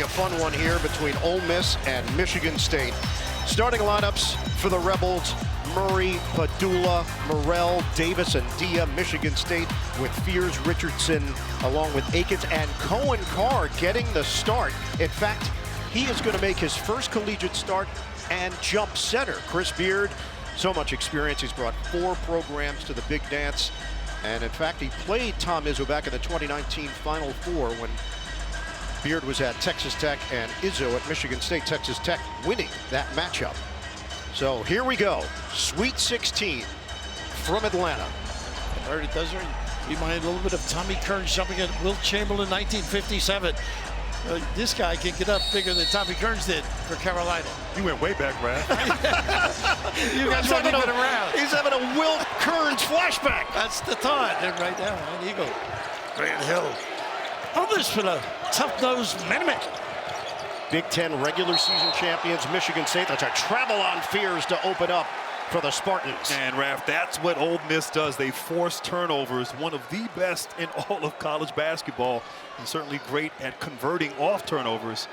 be a fun one here between Ole Miss and Michigan State. Starting lineups for the Rebels: Murray, Padula, Morrell, Davis, and Dia. Michigan State with Fears, Richardson, along with Akins, and Cohen Carr getting the start. In fact, he is going to make his first collegiate start and jump center. Chris Beard, so much experience. He's brought 4 programs to the big dance. And in fact, he played Tom Izzo back in the 2019 Final Four when Beard was at Texas Tech and Izzo at Michigan State. Texas Tech winning that matchup. So here we go. Sweet 16 from Atlanta. It does remind a little bit of Tommy Kearns jumping at Wilt Chamberlain 1957. This guy can get up bigger than Tommy Kearns did for Carolina. You went way back, Brad. You guys haven't been around. He's having a Wilt Kearns flashback. That's the thought. And right now, an Eagle. Grant Hill. Oh, this for the tough-nosed Miniman. Big Ten regular season champions, Michigan State. That's a travel on Fears to open up for the Spartans. And Raph, that's what Ole Miss does. They force turnovers, one of the best in all of college basketball, and certainly great at converting off turnovers.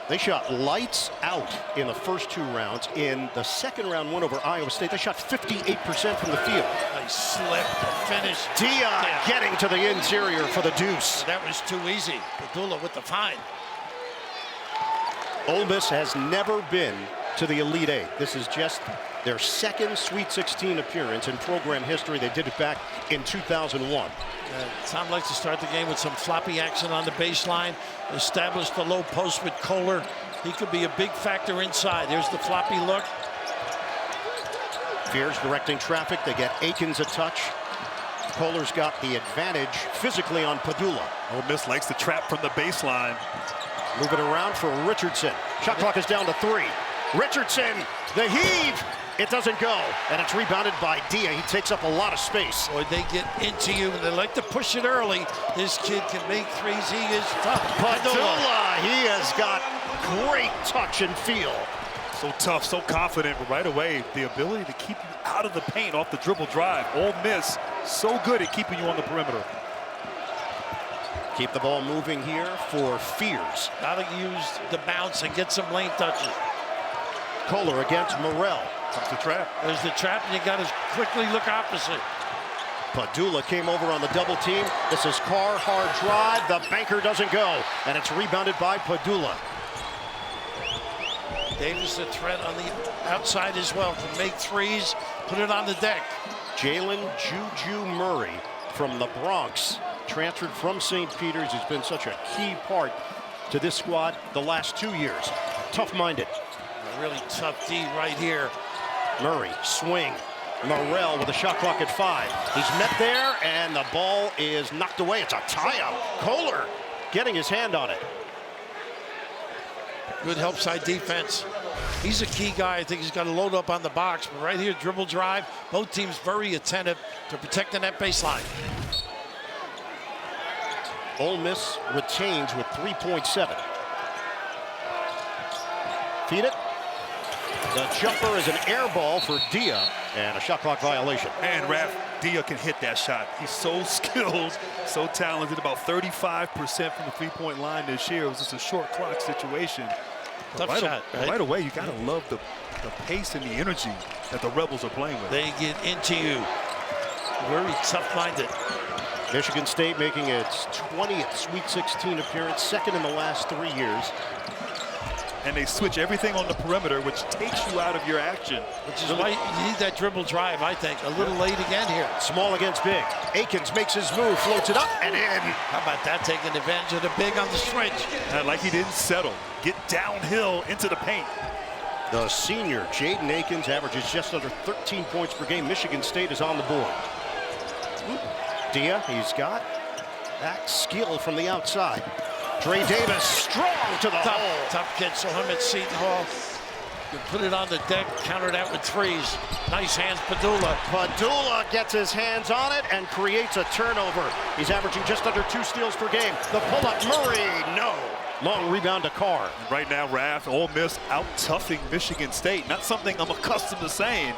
They shot lights out in the first 2 rounds. In the second round win over Iowa State, they shot 58% from the field. Nice slip to finish. Dia getting to the interior for the deuce. That was too easy. Padula with the find. Ole Miss has never been to the Elite Eight. This is just their second Sweet 16 appearance in program history. They did it back in 2001. Tom likes to start the game with some floppy action on the baseline. Establish the low post with Kohler. He could be a big factor inside. There's the floppy look. Fears directing traffic. They get Akins a touch. Kohler's got the advantage physically on Padula. Ole Miss likes the trap from the baseline. Move it around for Richardson. Shot clock is down to 3. Richardson, the heave. It doesn't go, and it's rebounded by Dia. He takes up a lot of space. Boy, they get into you, and they like to push it early. This kid can make threes. He is tough. Padula, he has got great touch and feel. So tough, so confident, but right away, the ability to keep you out of the paint off the dribble drive. Ole Miss, so good at keeping you on the perimeter. Keep the ball moving here for Fears. Gotta use the bounce and get some lane touches. Kohler against Morrell. Comes the trap. There's the trap, and you got to quickly look opposite. Padula came over on the double team. This is Carr, hard drive. The banker doesn't go, and it's rebounded by Padula. Davis a threat on the outside as well. Can make threes, put it on the deck. Jalen Juju Murray from the Bronx, transferred from St. Peter's. He's been such a key part to this squad the last 2 years. Tough-minded. A really tough D right here. Murray, swing. Morrell with a shot clock at 5. He's met there, and the ball is knocked away. It's a tie-up. Kohler getting his hand on it. Good help side defense. He's a key guy. I think he's got to load up on the box. But right here, dribble drive. Both teams very attentive to protecting that baseline. Ole Miss retains with 3.7. Feed it. The jumper is an air ball for Dia, and a shot clock violation. And Raph, Dia can hit that shot. He's so skilled, so talented. About 35% from the three-point line this year. It was just a short clock situation. Tough shot, right? Right away, you got to love the pace and the energy that the Rebels are playing with. They get into you. Very tough-minded. Michigan State making its 20th Sweet 16 appearance, second in the last 3 years. And they switch everything on the perimeter, which takes you out of your action. Which is why you need that dribble drive, I think. A little late again here. Small against big. Akins makes his move, floats it up and in. How about that, taking advantage of the big on the switch? Like he didn't settle. Get downhill into the paint. The senior, Jaden Akins, averages just under 13 points per game. Michigan State is on the board. Dia, he's got that skill from the outside. Dre Davis, strong to the hole. Tough kid, so him at Seton Hall. You put it on the deck, counter that with threes. Nice hands, Padula. Padula gets his hands on it and creates a turnover. He's averaging just under 2 steals per game. The pull-up, Murray, no. Long rebound to Carr. Right now, Raph, Ole Miss out-toughing Michigan State. Not something I'm accustomed to saying.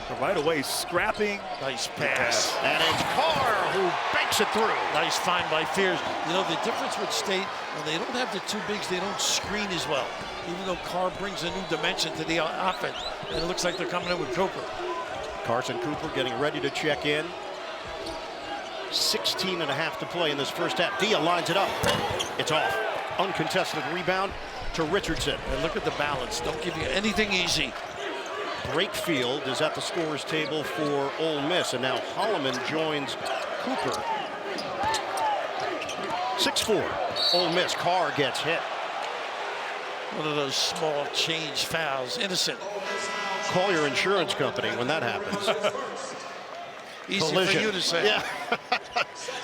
But right away, scrapping. Nice pass. And it's Carr who banks it through. Nice find by Fears. You know, the difference with State, when they don't have the two bigs, they don't screen as well. Even though Carr brings a new dimension to the offense. And it looks like they're coming in with Cooper. Carson Cooper getting ready to check in. 16.5 to play in this first half. Dia lines it up. It's off. Uncontested rebound to Richardson. And look at the balance. Don't give you anything easy. Brakefield is at the scorer's table for Ole Miss, and now Holloman joins Cooper. 6-4. Ole Miss. Carr gets hit. One of those small change fouls. Innocent. Call your insurance company when that happens. Easy Collision. for you to say. Yeah.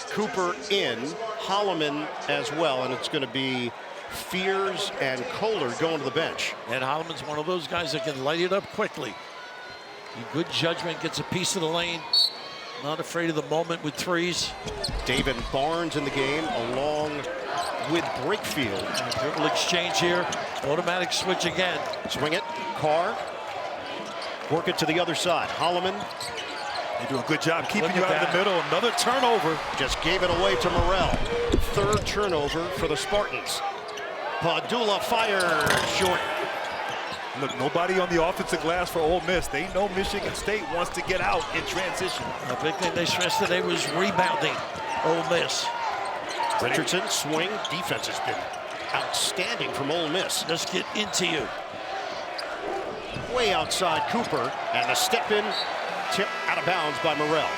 Cooper in, Holloman as well, and it's going to be Fears and Kohler going to the bench. And Holloman's one of those guys that can light it up quickly. Good judgment, gets a piece of the lane. Not afraid of the moment with threes. David Barnes in the game along with Brakefield. Dribble exchange here. Automatic switch again. Swing it. Carr. Work it to the other side. Holloman. They do a good job keeping Look you at out of the middle. Another turnover. Just gave it away to Morrell. Third turnover for the Spartans. Padula fires short. Look, nobody on the offensive glass for Ole Miss. They know Michigan State wants to get out in transition. The big thing they stressed today was rebounding. Ole Miss. Richardson, swing. Defense has been outstanding from Ole Miss. Let's get into you. Way outside Cooper, and the step in, tip out of bounds by Morrell.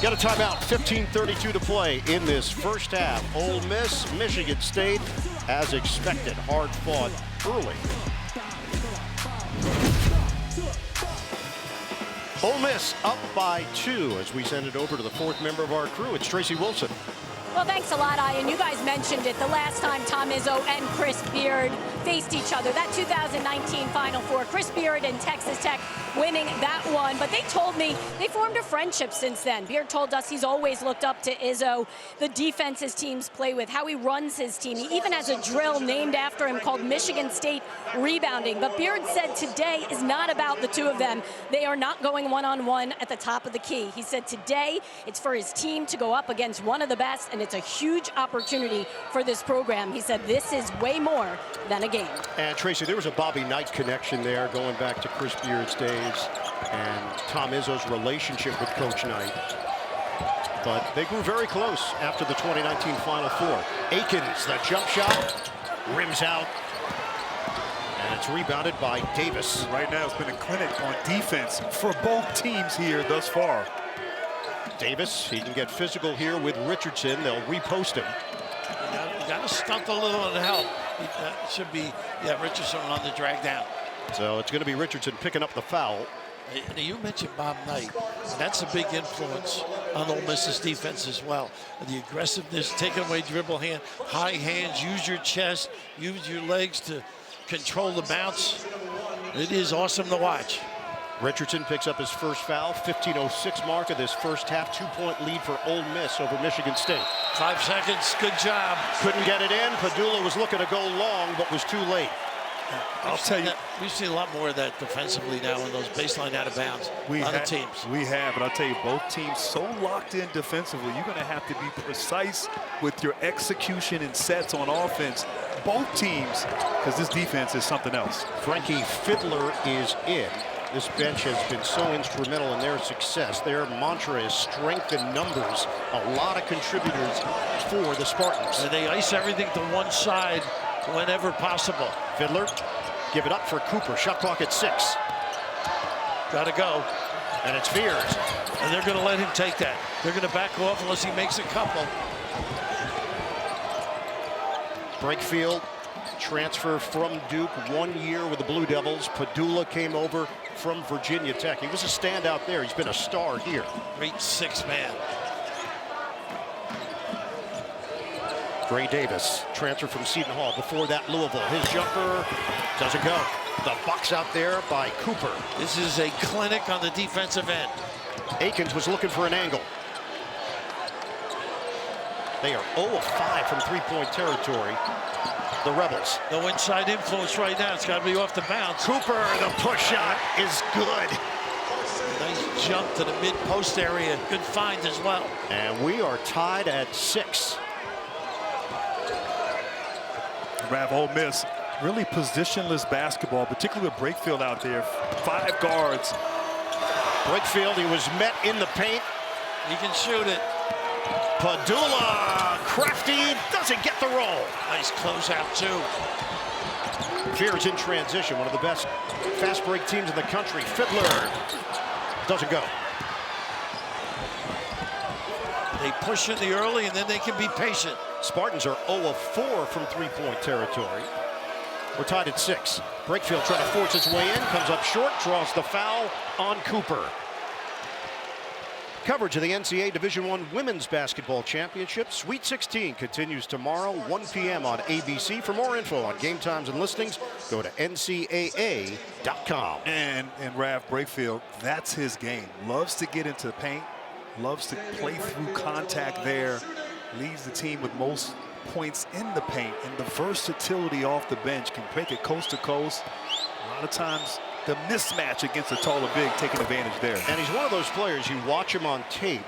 Got a timeout, 15:32 to play in this first half. Ole Miss, Michigan State, as expected, hard fought early. Ole Miss up by 2 as we send it over to the fourth member of our crew. It's Tracy Wilson. Well, thanks a lot, Ian. You guys mentioned it the last time Tom Izzo and Chris Beard faced each other. That 2019 Final Four. Chris Beard and Texas Tech winning that one. But they told me they formed a friendship since then. Beard told us he's always looked up to Izzo, the defense his teams play with, how he runs his team. He even has a drill named after him called Michigan State Rebounding. But Beard said today is not about the two of them. They are not going one-on-one at the top of the key. He said today it's for his team to go up against one of the best, and it's a huge opportunity for this program. He said this is way more than a game. And Tracy, there was a Bobby Knight connection there going back to Chris Beard's days and Tom Izzo's relationship with Coach Knight. But they grew very close after the 2019 Final Four. Akins, the jump shot, rims out, and it's rebounded by Davis. Right now, it's been a clinic on defense for both teams here thus far. Davis, he can get physical here with Richardson. They'll repost him. You got to stunt a little and help. That should be, Richardson on the drag down. So it's going to be Richardson picking up the foul. You mentioned Bob Knight. That's a big influence on Ole Miss's defense as well. The aggressiveness, taking away dribble hand, high hands, use your chest, use your legs to control the bounce. It is awesome to watch. Richardson picks up his first foul, 15:06 mark of this first half, 2-point lead for Ole Miss over Michigan State. 5 seconds, good job. Couldn't get it in. Padula was looking to go long, but was too late. I'll tell you, we've seen a lot more of that defensively now in those baseline out of bounds. A lot of teams. We have, and I'll tell you, both teams so locked in defensively. You're going to have to be precise with your execution and sets on offense. Both teams, because this defense is something else. Frankie Fiddler is in. This bench has been so instrumental in their success. Their mantra is strength in numbers. A lot of contributors for the Spartans. And they ice everything to one side whenever possible. Fiddler, give it up for Cooper. Shot clock at 6. Got to go. And it's Fears. And they're going to let him take that. They're going to back off unless he makes a couple. Brakefield, transfer from Duke, 1 year with the Blue Devils. Padula came over from Virginia Tech. He was a standout there. He's been a star here. Great six-man. Gray Davis, transfer from Seton Hall. Before that, Louisville. His jumper doesn't go. The box out there by Cooper. This is a clinic on the defensive end. Akins was looking for an angle. They are 0 of 5 from three-point territory. the Rebels. No inside influence right now. It's got to be off the bounce. Cooper, the push shot is good. Nice jump to the mid-post area. Good find as well. And we are tied at 6. Ole Miss, really positionless basketball, particularly with Brakefield out there. 5 guards. Brakefield, he was met in the paint. He can shoot it. Padula, crafty, doesn't get the roll. Nice closeout, too. Fears in transition, one of the best fast break teams in the country. Fiddler doesn't go. They push in the early, and then they can be patient. Spartans are 0 of 4 from three-point territory. We're tied at 6. Brakefield trying to force his way in, comes up short, draws the foul on Cooper. Coverage of the NCAA Division I Women's Basketball Championship Sweet 16 continues tomorrow, 1 p.m. on ABC. For more info on game times and listings, go to ncaa.com. And Rav Brakefield, that's his game. Loves to get into the paint, loves to play through contact there, leads the team with most points in the paint, and the versatility off the bench, can break it coast to coast. A lot of times the mismatch against a taller big taking advantage there. And he's one of those players, you watch him on tape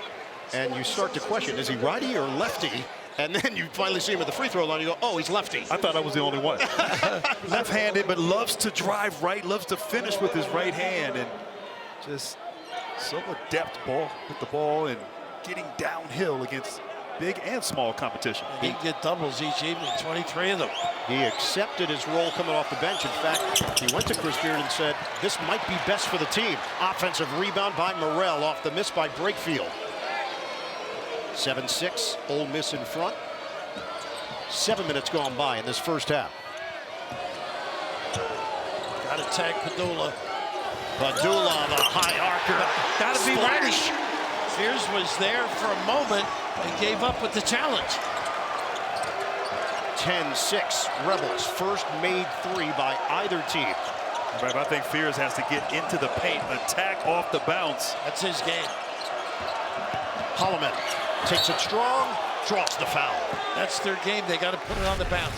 and you start to question, is he righty or lefty? And then you finally see him at the free throw line, you go, oh, he's lefty. I thought I was the only one. Left-handed, but loves to drive right, loves to finish with his right hand, and just so adept with the ball and getting downhill against big and small competition. He can get doubles each evening, 23 of them. He accepted his role coming off the bench. In fact, he went to Chris Beard and said, this might be best for the team. Offensive rebound by Morrell off the miss by Brakefield. 7-6, Ole Miss in front. 7 minutes gone by in this first half. Got to tag Padula. Padula, the high archer. Got to be ready. Splash. Fears was there for a moment and gave up with the challenge. 10-6, Rebels. First made 3 by either team. But I think Fears has to get into the paint, attack off the bounce. That's his game. Holloman takes it strong, draws the foul. That's their game. They got to put it on the bounce.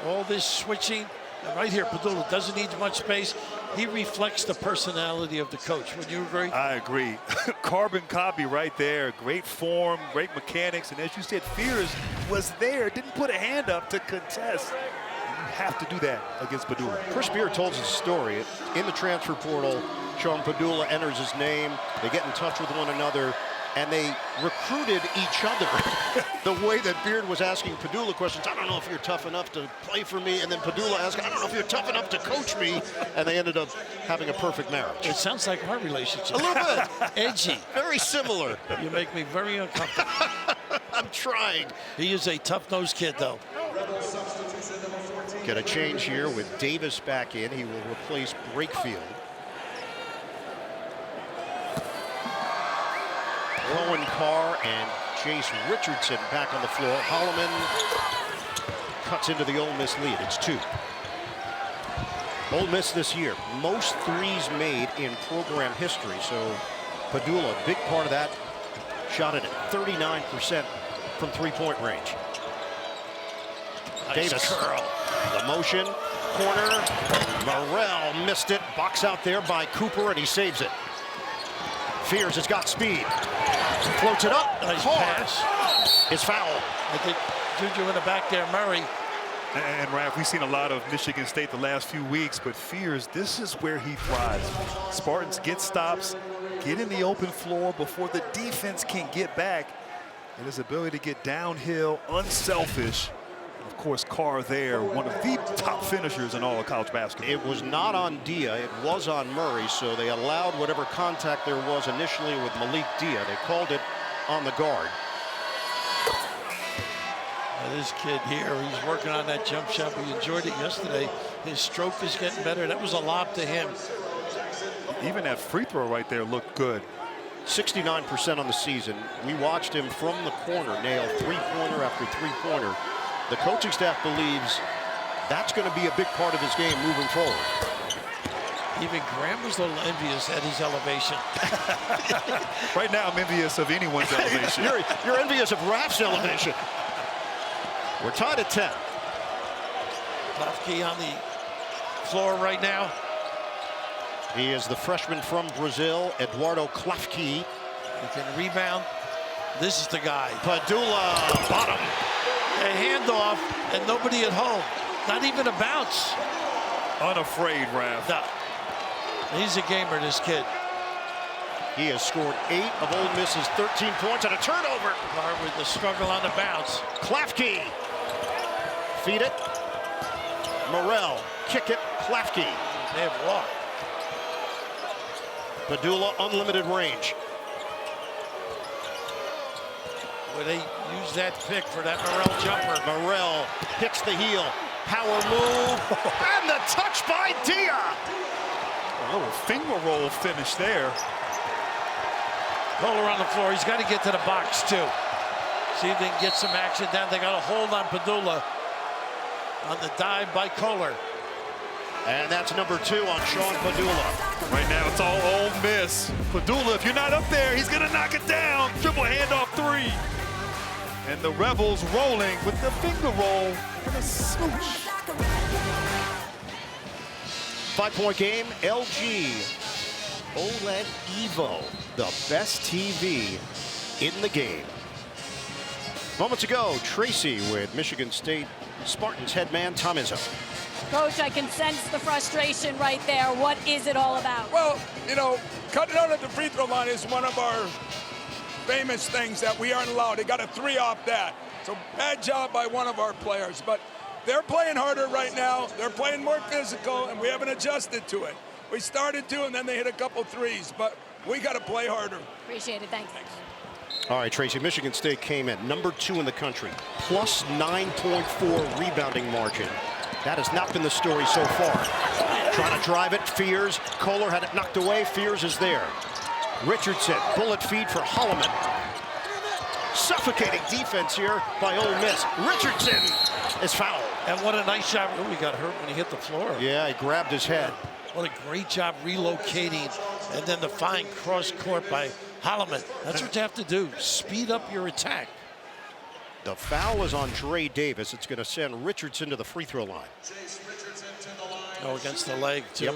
All this switching. And right here, Padula doesn't need much space. He reflects the personality of the coach. Would you agree? I agree. Carbon copy right there. Great form, great mechanics. And as you said, Fears was there, didn't put a hand up to contest. And you have to do that against Padula. Chris Beard told us a story. In the transfer portal, Sean Padula enters his name. They get in touch with one another, and they recruited each other. The way that Beard was asking Padula questions, I don't know if you're tough enough to play for me, and then Padula asked, I don't know if you're tough enough to coach me, and they ended up having a perfect marriage. It sounds like our relationship. A little bit. Edgy. Very similar. You make me very uncomfortable. I'm trying. He is a tough-nosed kid, though. Get a change here with Davis back in. He will replace Brakefield. Cohen Carr and Jace Richardson back on the floor. Holloman cuts into the Ole Miss lead. It's 2. Ole Miss this year, most threes made in program history. So Padula, big part of that, shot it at 39% from three-point range. Nice Davis, curl. the motion, corner. Morrell missed it. Box out there by Cooper, and he saves it. Fears has got speed. Floats it up. Nice Hard. pass. Is foul. I think Juju in the back there, Murray. And Raph, we've seen a lot of Michigan State the last few weeks, but Fears, this is where he thrives. Spartans get stops, get in the open floor before the defense can get back. And his ability to get downhill, unselfish. Of course, Carr there, one of the top finishers in all of college basketball. It was not on Dia, it was on Murray, so they allowed whatever contact there was initially with Malik Dia. They called it on the guard. Now this kid here, he's working on that jump shot. We enjoyed it yesterday. His stroke is getting better. That was a lob to him. Even that free throw right there looked good. 69% on the season. We watched him from the corner nail three-pointer after three-pointer. The coaching staff believes that's going to be a big part of his game moving forward. Even Graham was a little envious at his elevation. Right now, I'm envious of anyone's elevation. You're envious of Raf's elevation. We're tied at 10. Klafke on the floor right now. He is the freshman from Brazil, Eduardo Klafke. He can rebound. This is the guy. Padula, bottom. A handoff and nobody at home. Not even a bounce. Unafraid, Raph. No. He's a gamer, this kid. He has scored 8 of Ole Miss's 13 points and a turnover. Hard with the struggle on the bounce. Klafke. Feed it. Morel. Kick it. Klafke. They have walked. Padula, unlimited range. Would they use that pick for that Morel jumper? Morel picks the heel. Power move. And the touch by Dia. A little finger roll finish there. Kohler on the floor. He's got to get to the box, too. See if they can get some action down. They got a hold on Padula on the dive by Kohler. And that's number 2 on Sean Padula. Right now, it's all Ole Miss. Padula, if you're not up there, he's going to knock it down. Triple handoff 3. And the Rebels rolling with the finger roll and a smooch. 5-point game, LG OLED Evo, the best TV in the game. Moments ago, Tracy with Michigan State Spartans head man Tom Izzo. Coach, I can sense the frustration right there. What is it all about? Well, you know, cutting out at the free throw line is one of our famous things that we aren't allowed. They got a 3 off that. So bad job by one of our players. But they're playing harder right now. They're playing more physical, and we haven't adjusted to it. We started to, and then they hit a couple threes. But we got to play harder. Appreciate it. Thanks. All right, Tracy, Michigan State came in number 2 in the country, plus 9.4 rebounding margin. That has not been the story so far. Trying to drive it, Fears. Kohler had it knocked away. Fears is there. Richardson, bullet feed for Holloman. Suffocating defense here by Ole Miss. Richardson is fouled. And what a nice shot. Oh, he got hurt when he hit the floor. Yeah, he grabbed his head. What a great job relocating. And then the fine cross court by Holloman. That's what you have to do. Speed up your attack. The foul is on Dre Davis. It's going to send Richardson to the free throw line. Oh, against the leg, too. Yep.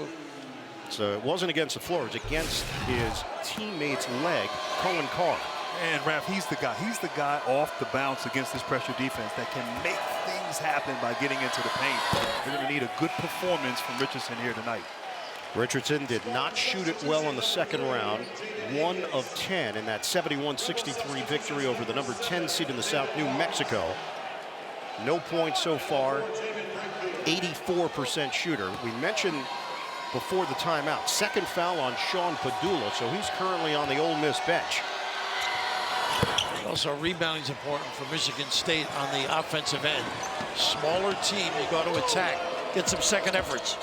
So it wasn't against the floor. It was against his teammate's leg, Cohen Carr. And Raph, he's the guy. He's the guy off the bounce against this pressure defense that can make things happen by getting into the paint. They're going to need a good performance from Richardson here tonight. Richardson did not shoot it well in the second round. 1 of 10 in that 71-63 victory over the number 10 seed in the South, New Mexico. No points so far. 84% shooter. We mentioned before the timeout, second foul on Sean Padula, so he's currently on the Ole Miss bench. Also, rebounding is important for Michigan State on the offensive end. Smaller team, you got to attack. Get some second efforts.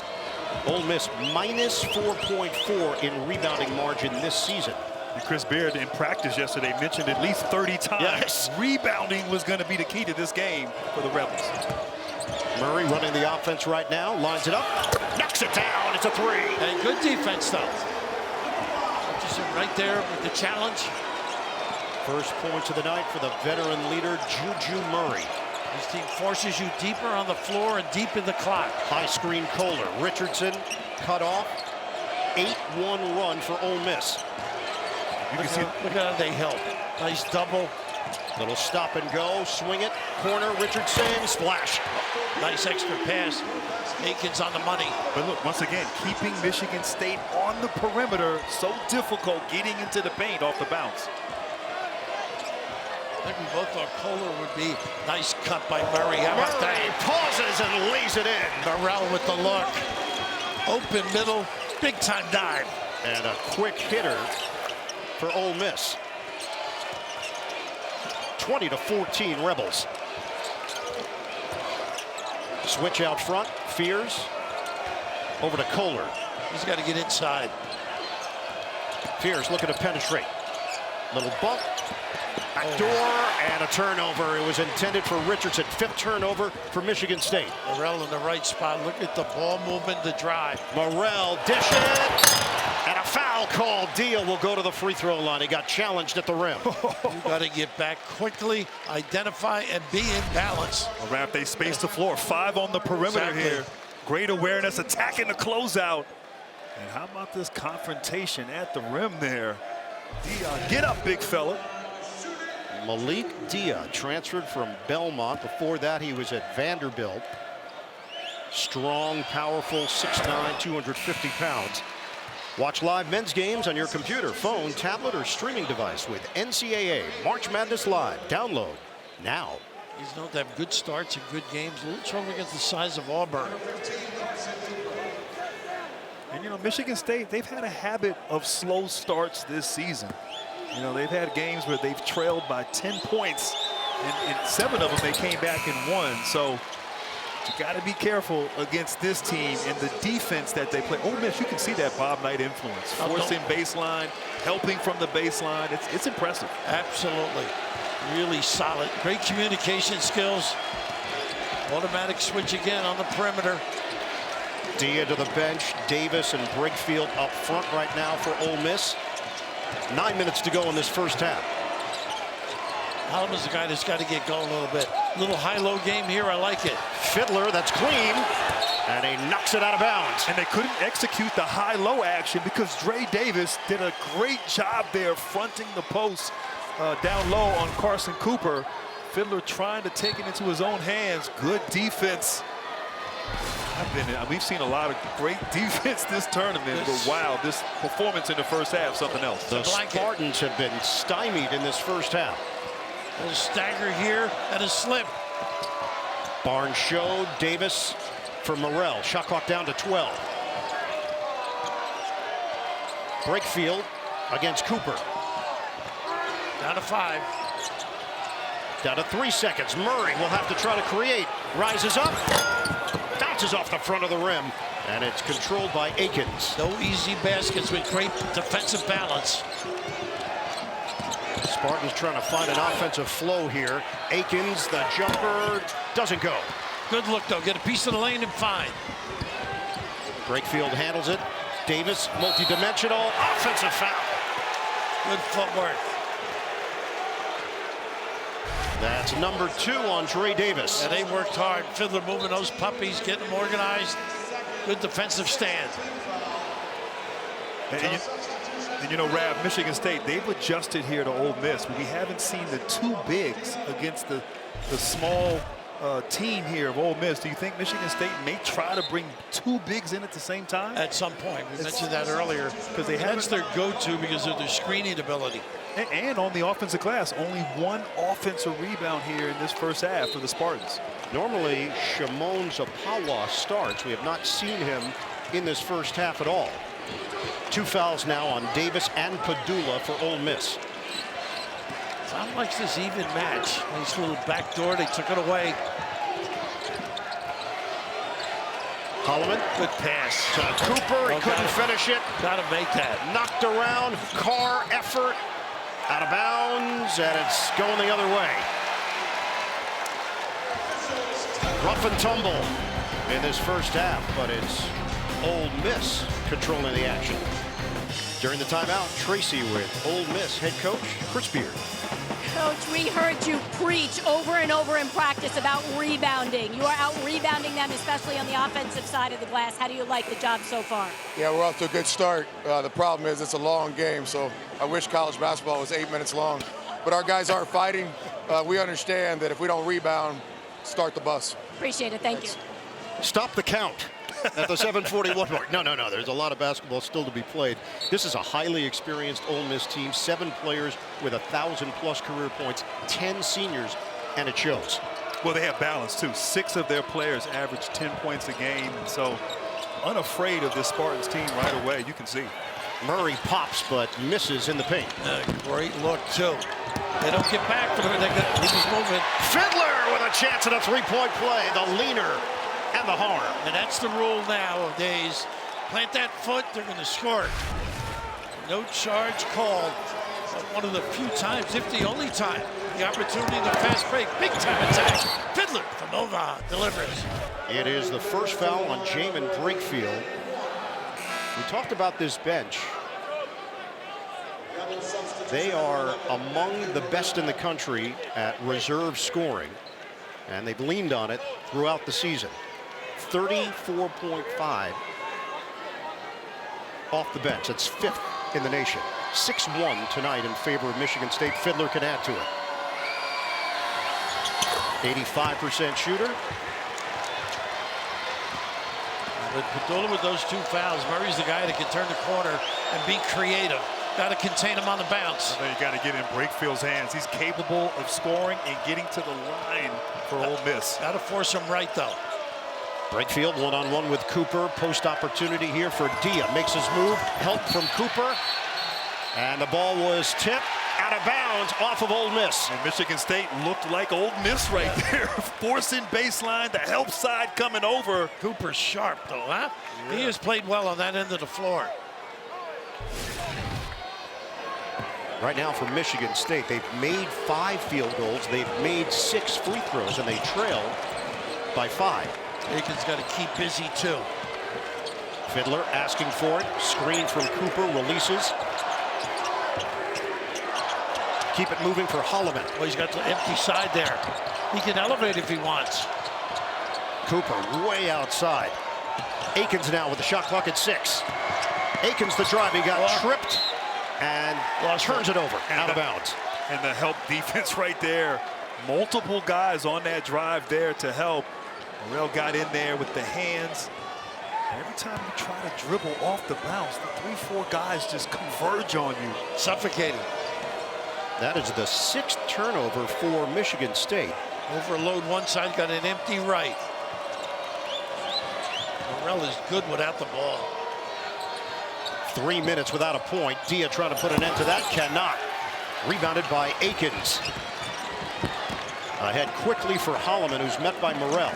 Ole Miss minus 4.4 in rebounding margin this season. And Chris Beard in practice yesterday mentioned at least 30 times. Yes. Rebounding was going to be the key to this game for the Rebels. Murray running the offense right now, lines it up, knocks it down, it's a 3. And good defense, though. Richardson right there with the challenge. First points of the night for the veteran leader, Juju Murray. This team forces you deeper on the floor and deep in the clock. High screen Kohler. Richardson cut off. 8-1 run for Ole Miss. Look at how they help. Nice double. Little stop and go. Swing it. Corner. Richardson. Splash. Nice extra pass. Aikens on the money. But look, once again, keeping Michigan State on the perimeter so difficult getting into the paint off the bounce. I think we both thought Kohler would be nice cut by Murray. How about Murray that? pauses and lays it in. Morel with the look. Open middle, big time dive. And a quick hitter for Ole Miss. 20-14 Rebels. Switch out front. Fears. Over to Kohler. He's got to get inside. Fears looking to penetrate. Little bump. Backdoor and a turnover. It was intended for Richardson. 5th turnover for Michigan State. Morel in the right spot. Look at the ball movement, the drive. Morel dish it. And a foul Foul call. Dia will go to the free throw line. He got challenged at the rim. You got to get back quickly, identify, and be in balance. Well, Raph, they space the floor. 5 on the perimeter here. Great awareness, attacking the closeout. And how about this confrontation at the rim there? Dia, get up, big fella. Malik Dia transferred from Belmont. Before that, he was at Vanderbilt. Strong, powerful, 6'9", 250 pounds. Watch live men's games on your computer, phone, tablet, or streaming device with NCAA March Madness Live. Download now. He's known to have good starts and good games. A little trouble against the size of Auburn. And, you know, Michigan State, they've had a habit of slow starts this season. You know, they've had games where they've trailed by 10 points, and 7 of them they came back and won. So you got to be careful against this team and the defense that they play. Ole Miss, you can see that Bob Knight influence. Forcing baseline, helping from the baseline. It's impressive. Absolutely. Really solid. Great communication skills. Automatic switch again on the perimeter. Dia to the bench. Davis and Brigfield up front right now for Ole Miss. 9 minutes to go in this first half. Holloman's the guy that's got to get going a little bit. Little high-low game here. I like it. Fiddler, that's clean. And he knocks it out of bounds. And they couldn't execute the high-low action because Dre Davis did a great job there fronting the post down low on Carson Cooper. Fiddler trying to take it into his own hands. Good defense. We've seen a lot of great defense this tournament, but wow, this performance in the first half, something else. The Spartans have been stymied in this first half. A little stagger here and a slip. Barnes showed. Davis for Morrell. Shot clock down to 12. Brakefield against Cooper. Down to 5. Down to 3 seconds. Murray will have to try to create. Rises up. Bounces off the front of the rim. And it's controlled by Akins. No easy baskets with great defensive balance. Spartans trying to find an offensive flow here. Akins, the jumper, doesn't go. Good look, though. Get a piece of the lane and fine. Brakefield handles it. Davis, multi-dimensional, offensive foul. Good footwork. That's number 2 on Dre Davis. And they worked hard. Fiddler moving those puppies, getting them organized. Good defensive stand. And you know, Rav, Michigan State, they've adjusted here to Ole Miss. We haven't seen the 2 bigs against the small team here of Ole Miss. Do you think Michigan State may try to bring 2 bigs in at the same time? At some point. We mentioned that earlier. Because that's their go-to because of their screening ability. And on the offensive glass, only 1 offensive rebound here in this first half for the Spartans. Normally, Shimon Zapawa starts. We have not seen him in this first half at all. 2 fouls now on Davis and Padula for Ole Miss. Tom likes this even match. Nice little backdoor. They took it away. Holloman. Good pass. To Cooper. He couldn't finish it. Got to make that. Knocked around. Carr effort. Out of bounds. And it's going the other way. Rough and tumble in this first half, but it's Ole Miss controlling the action. During the timeout, Tracy with Ole Miss head coach Chris Beard. Coach, we heard you preach over and over in practice about rebounding. You are out rebounding them, especially on the offensive side of the glass. How do you like the job so far? Yeah, we're off to a good start. The problem is it's a long game, so I wish college basketball was 8 minutes long. But our guys are fighting. We understand that if we don't rebound, start the bus. Appreciate it. Thank you. Stop the count at the 7:41 mark. No. There's a lot of basketball still to be played. This is a highly experienced Ole Miss team. 7 players with 1,000+ career points, 10 seniors, and it shows. Well, they have balance, too. 6 of their players average 10 points a game. And so unafraid of this Spartans team right away, you can see. Murray pops, but misses in the paint. Great look, too. They don't get back from it. He's moving. Fiddler with a chance at a 3-point play. The leaner and the harm. And that's the rule nowadays. Plant that foot, they're going to score. No charge called. But one of the few times, if the only time, the opportunity to fast break. Big time attack. Fiddler from Omaha delivers. It is the first foul on Jamin Brakefield. We talked about this bench. They are among the best in the country at reserve scoring, and they've leaned on it throughout the season. 34.5 off the bench. That's 5th in the nation. 6-1 tonight in favor of Michigan State. Fiddler can add to it. 85% shooter. With Padula with those 2 fouls, Murray's the guy that can turn the corner and be creative. Got to contain him on the bounce. You got to get in Breakfield's hands. He's capable of scoring and getting to the line for Ole Miss. Got to force him right, though. Breakfield one-on-one with Cooper. Post opportunity here for Dia. Makes his move. Help from Cooper. And the ball was tipped out of bounds off of Ole Miss. And Michigan State looked like Ole Miss right there. Forcing baseline, the help side coming over. Cooper's sharp, though, huh? Yeah. He has played well on that end of the floor. Right now for Michigan State, they've made 5 field goals. They've made 6 free throws, and they trail by 5. Aiken's got to keep busy, too. Fiddler asking for it. Screen from Cooper, releases. Keep it moving for Holloman. Well, he's got the empty side there. He can elevate if he wants. Cooper way outside. Aikens now with the shot clock at 6. Aikens the drive. He got tripped and turns it over out of bounds. And the help defense right there. Multiple guys on that drive there to help. Morrell got in there with the hands. Every time you try to dribble off the bounce, the 3-4 guys just converge on you. Suffocating. That is the 6th turnover for Michigan State. Overload one side, got an empty right. Morrell is good without the ball. 3 minutes without a point. Dia trying to put an end to that. Cannot. Rebounded by Aikens. Ahead quickly for Holloman, who's met by Morrell.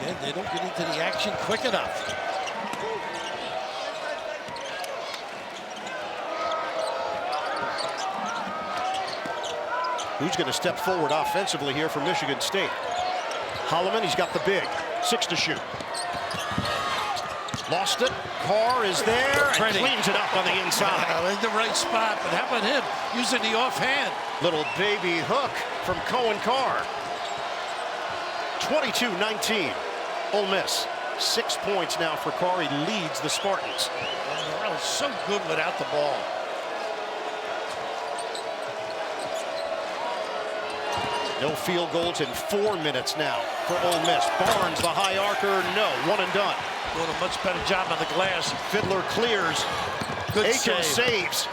Again, they don't get into the action quick enough. Who's going to step forward offensively here for Michigan State? Holloman, he's got the big. 6 to shoot. Lost it. Carr is there and cleans it up on the inside. In the right spot, but how about him using the offhand? Little baby hook from Cohen Carr. 22-19. Ole Miss. 6 points now for Carr. He leads the Spartans. Morrell's so good without the ball. No field goals in 4 minutes now for Ole Miss. Barnes, the high arcer, no. 1 and done. Doing a much better job on the glass. Fiddler clears. Good Aikens saves.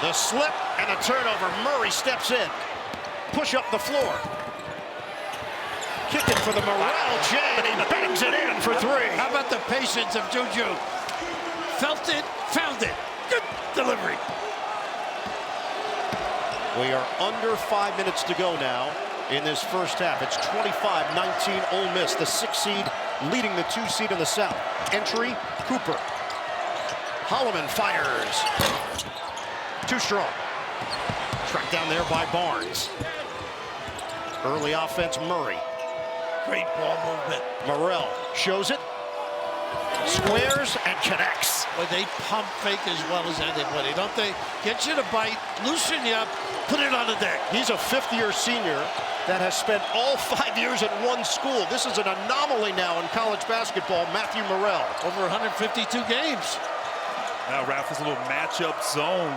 The slip and a turnover. Murray steps in. Push up the floor. Kicking for the Morrell jam, and he bangs it in for 3. How about the patience of Juju? Felt it, found it. Good delivery. We are under 5 minutes to go now in this first half. It's 25-19 Ole Miss, the 6th seed leading the 2 seed in the South. Entry, Cooper. Holloman fires. Too strong. Tracked down there by Barnes. Early offense, Murray. Great ball movement. Morrell shows it. Squares and connects. But they pump fake as well as anybody, don't they? Get you to bite, loosen you up, put it on the deck. He's a 5th-year senior that has spent all 5 years at one school. This is an anomaly now in college basketball. Matthew Morrell. Over 152 games. Now, Ralph, is a little matchup zone.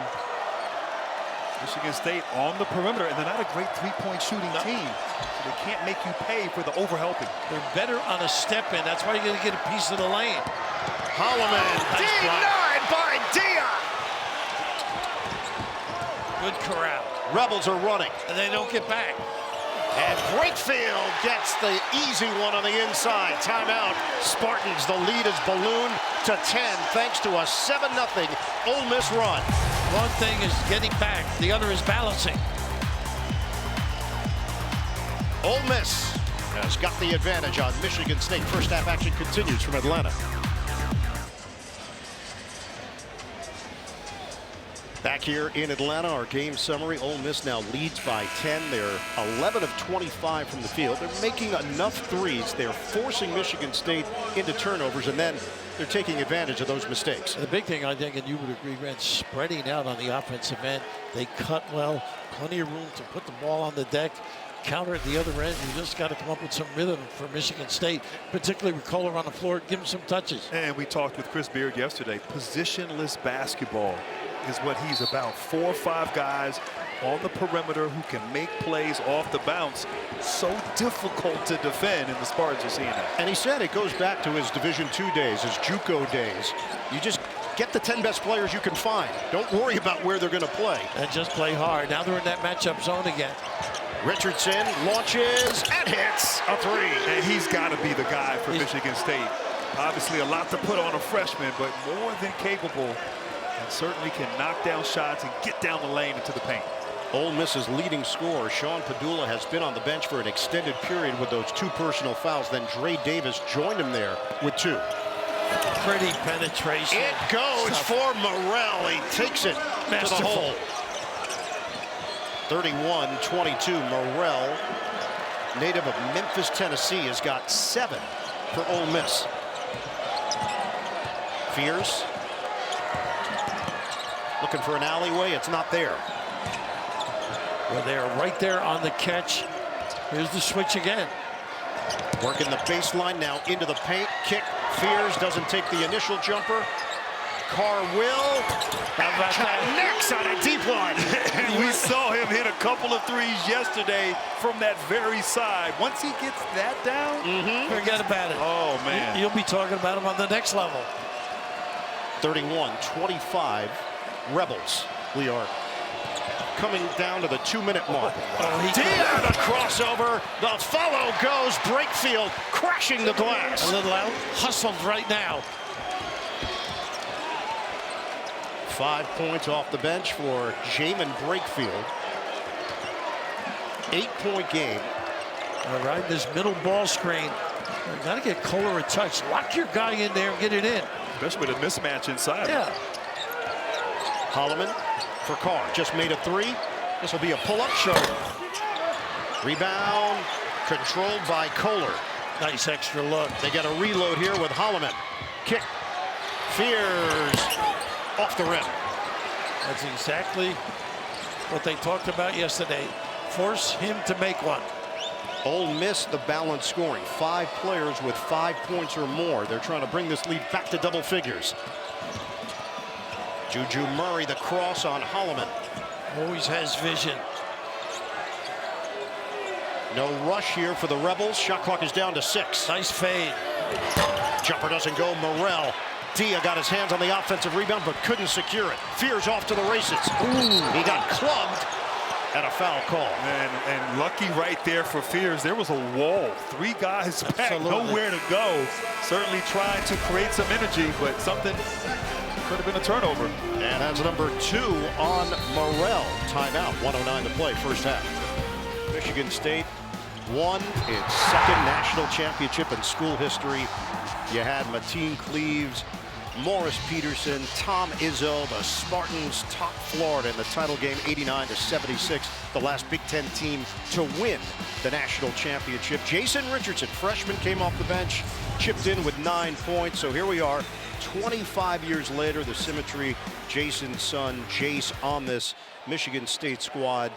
Michigan State on the perimeter, and they're not a great 3-point shooting team. So they can't make you pay for the overhelping. They're better on a step in. That's why you're going to get a piece of the lane. Holloman denied by Dia. Good corral. Rebels are running. And they don't get back. And Breakfield gets the easy one on the inside. Timeout. Spartans, the lead is ballooned to 10 thanks to a 7-0 Ole Miss run. One thing is getting back. The other is balancing. Ole Miss has got the advantage on Michigan State. First half action continues from Atlanta. Back here in Atlanta, our game summary. Ole Miss now leads by 10. They're 11 of 25 from the field. They're making enough threes. They're forcing Michigan State into turnovers, and then they're taking advantage of those mistakes. The big thing, I think, and you would agree, Grant, spreading out on the offensive end. They cut well, plenty of room to put the ball on the deck, counter at the other end. You just got to come up with some rhythm for Michigan State, particularly with Kohler on the floor. Give him some touches. And we talked with Chris Beard yesterday. Positionless basketball is what he's about. 4 or 5 guys on the perimeter who can make plays off the bounce. So difficult to defend, and the Spartans are seeing that. And he said it goes back to his Division II days, his JUCO days. You just get the 10 best players you can find. Don't worry about where they're going to play. And just play hard. Now they're in that matchup zone again. Richardson launches and hits a 3. And he's got to be the guy for Michigan State. Obviously a lot to put on a freshman, but more than capable, and certainly can knock down shots and get down the lane into the paint. Ole Miss's leading scorer, Sean Padula, has been on the bench for an extended period with those 2 personal fouls. Then Dre Davis joined him there with 2. Pretty penetration. It goes for Morrell. He takes it to the hole. 31-22. Morrell, native of Memphis, Tennessee, has got 7 for Ole Miss. Fears looking for an alleyway. It's not there. Well, they're right there on the catch. Here's the switch again. Working the baseline now into the paint. Kick. Fears doesn't take the initial jumper. Carr will. Connects on a deep one. And we saw him hit a couple of threes yesterday from that very side. Once he gets that down, forget about it. Oh, man. You'll be talking about him on the next level. 31-25 Rebels. We are coming down to the 2-minute mark. Dia, the crossover. The follow goes. Brakefield crashing the glass. A little out. Hustled right now. 5 points off the bench for Jamin Brakefield. 8-point game. All right, this middle ball screen. You got to get Kohler a touch. Lock your guy in there and get it in. Especially with a mismatch inside. Yeah. Holloman for Carr. Just made a 3. This will be a pull-up shot. Rebound controlled by Kohler. Nice extra look. They got a reload here with Holloman. Kick. Fears off the rim. That's exactly what they talked about yesterday. Force him to make one. Ole Miss, the balanced scoring. 5 players with 5 points or more. They're trying to bring this lead back to double figures. Juju Murray, the cross on Holloman. Always has vision. No rush here for the Rebels. Shot clock is down to 6. Nice fade. Jumper doesn't go. Morrell. Dia got his hands on the offensive rebound but couldn't secure it. Fears off to the races. Ooh. He got clubbed and a foul call. And lucky right there for Fears. There was a wall. 3 guys back, nowhere to go. Certainly trying to create some energy, but something could have been a turnover. And that's number 2 on Morrell. Timeout. 1:09 to play, first half. Michigan State won its 2nd national championship in school history. You had Mateen Cleaves, Morris Peterson, Tom Izzo. The Spartans topped Florida in the title game 89-76. The last Big Ten team to win the national championship. Jason Richardson, freshman, came off the bench, chipped in with 9 points. So here we are, 25 years later, the symmetry, Jason's son, Jace, on this Michigan State squad.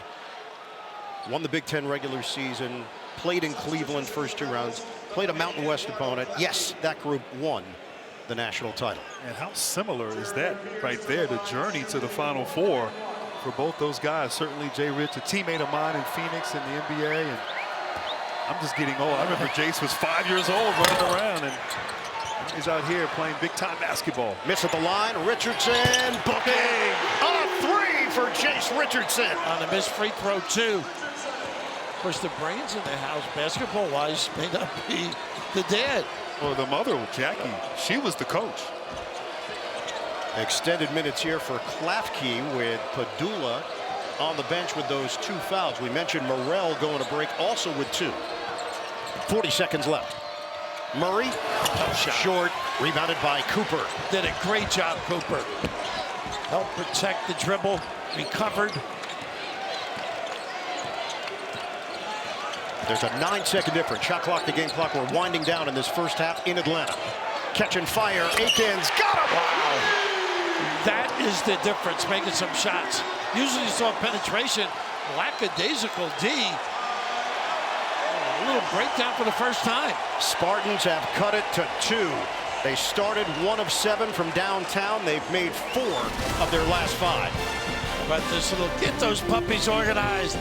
Won the Big Ten regular season, played in Cleveland first 2 rounds, played a Mountain West opponent. Yes, that group won the national title. And how similar is that right there, the journey to the Final Four for both those guys. Certainly Jay Rich, a teammate of mine in Phoenix in the NBA, and I'm just getting old. I remember Jace was 5 years old running around, and he's out here playing big-time basketball. Miss at the line, Richardson, booking, a 3 for Jace Richardson. On a missed free throw, too. Of course, the brains in the house, basketball-wise, may not be the dad. Well, the mother, Jackie, she was the coach. Extended minutes here for Klafke with Padula on the bench with those 2 fouls. We mentioned Morrell going to break also with 2. 40 seconds left. Murray, short, rebounded by Cooper. Did a great job, Cooper. help protect the dribble, recovered. There's a 9-second difference. Shot clock to game clock. We're winding down in this first half in Atlanta. Catch and fire. Aikens got him. Wow. That is the difference, making some shots. Usually you saw penetration. Lackadaisical D. A little breakdown for the first time. Spartans have cut it to 2. They started 1 of 7 from downtown. They've made 4 of their last 5. But this little, get those puppies organized.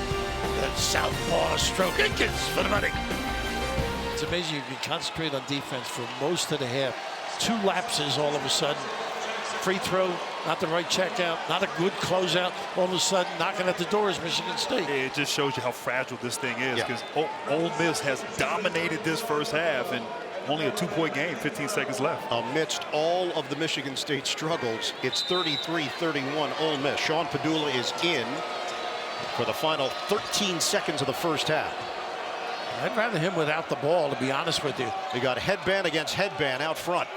That southpaw stroke. Aikens for the money. It's amazing you can concentrate on defense for most of the half. 2 lapses all of a sudden. Free throw, not the right checkout, not a good closeout. All of a sudden, knocking at the door is Michigan State. It just shows you how fragile this thing is, because Ole Miss has dominated this first half, and only a 2-point game, 15 seconds left. Amidst all of the Michigan State struggles, it's 33-31 Ole Miss. Sean Padula is in for the final 13 seconds of the first half. I'd rather him without the ball, to be honest with you. We got headband against headband out front.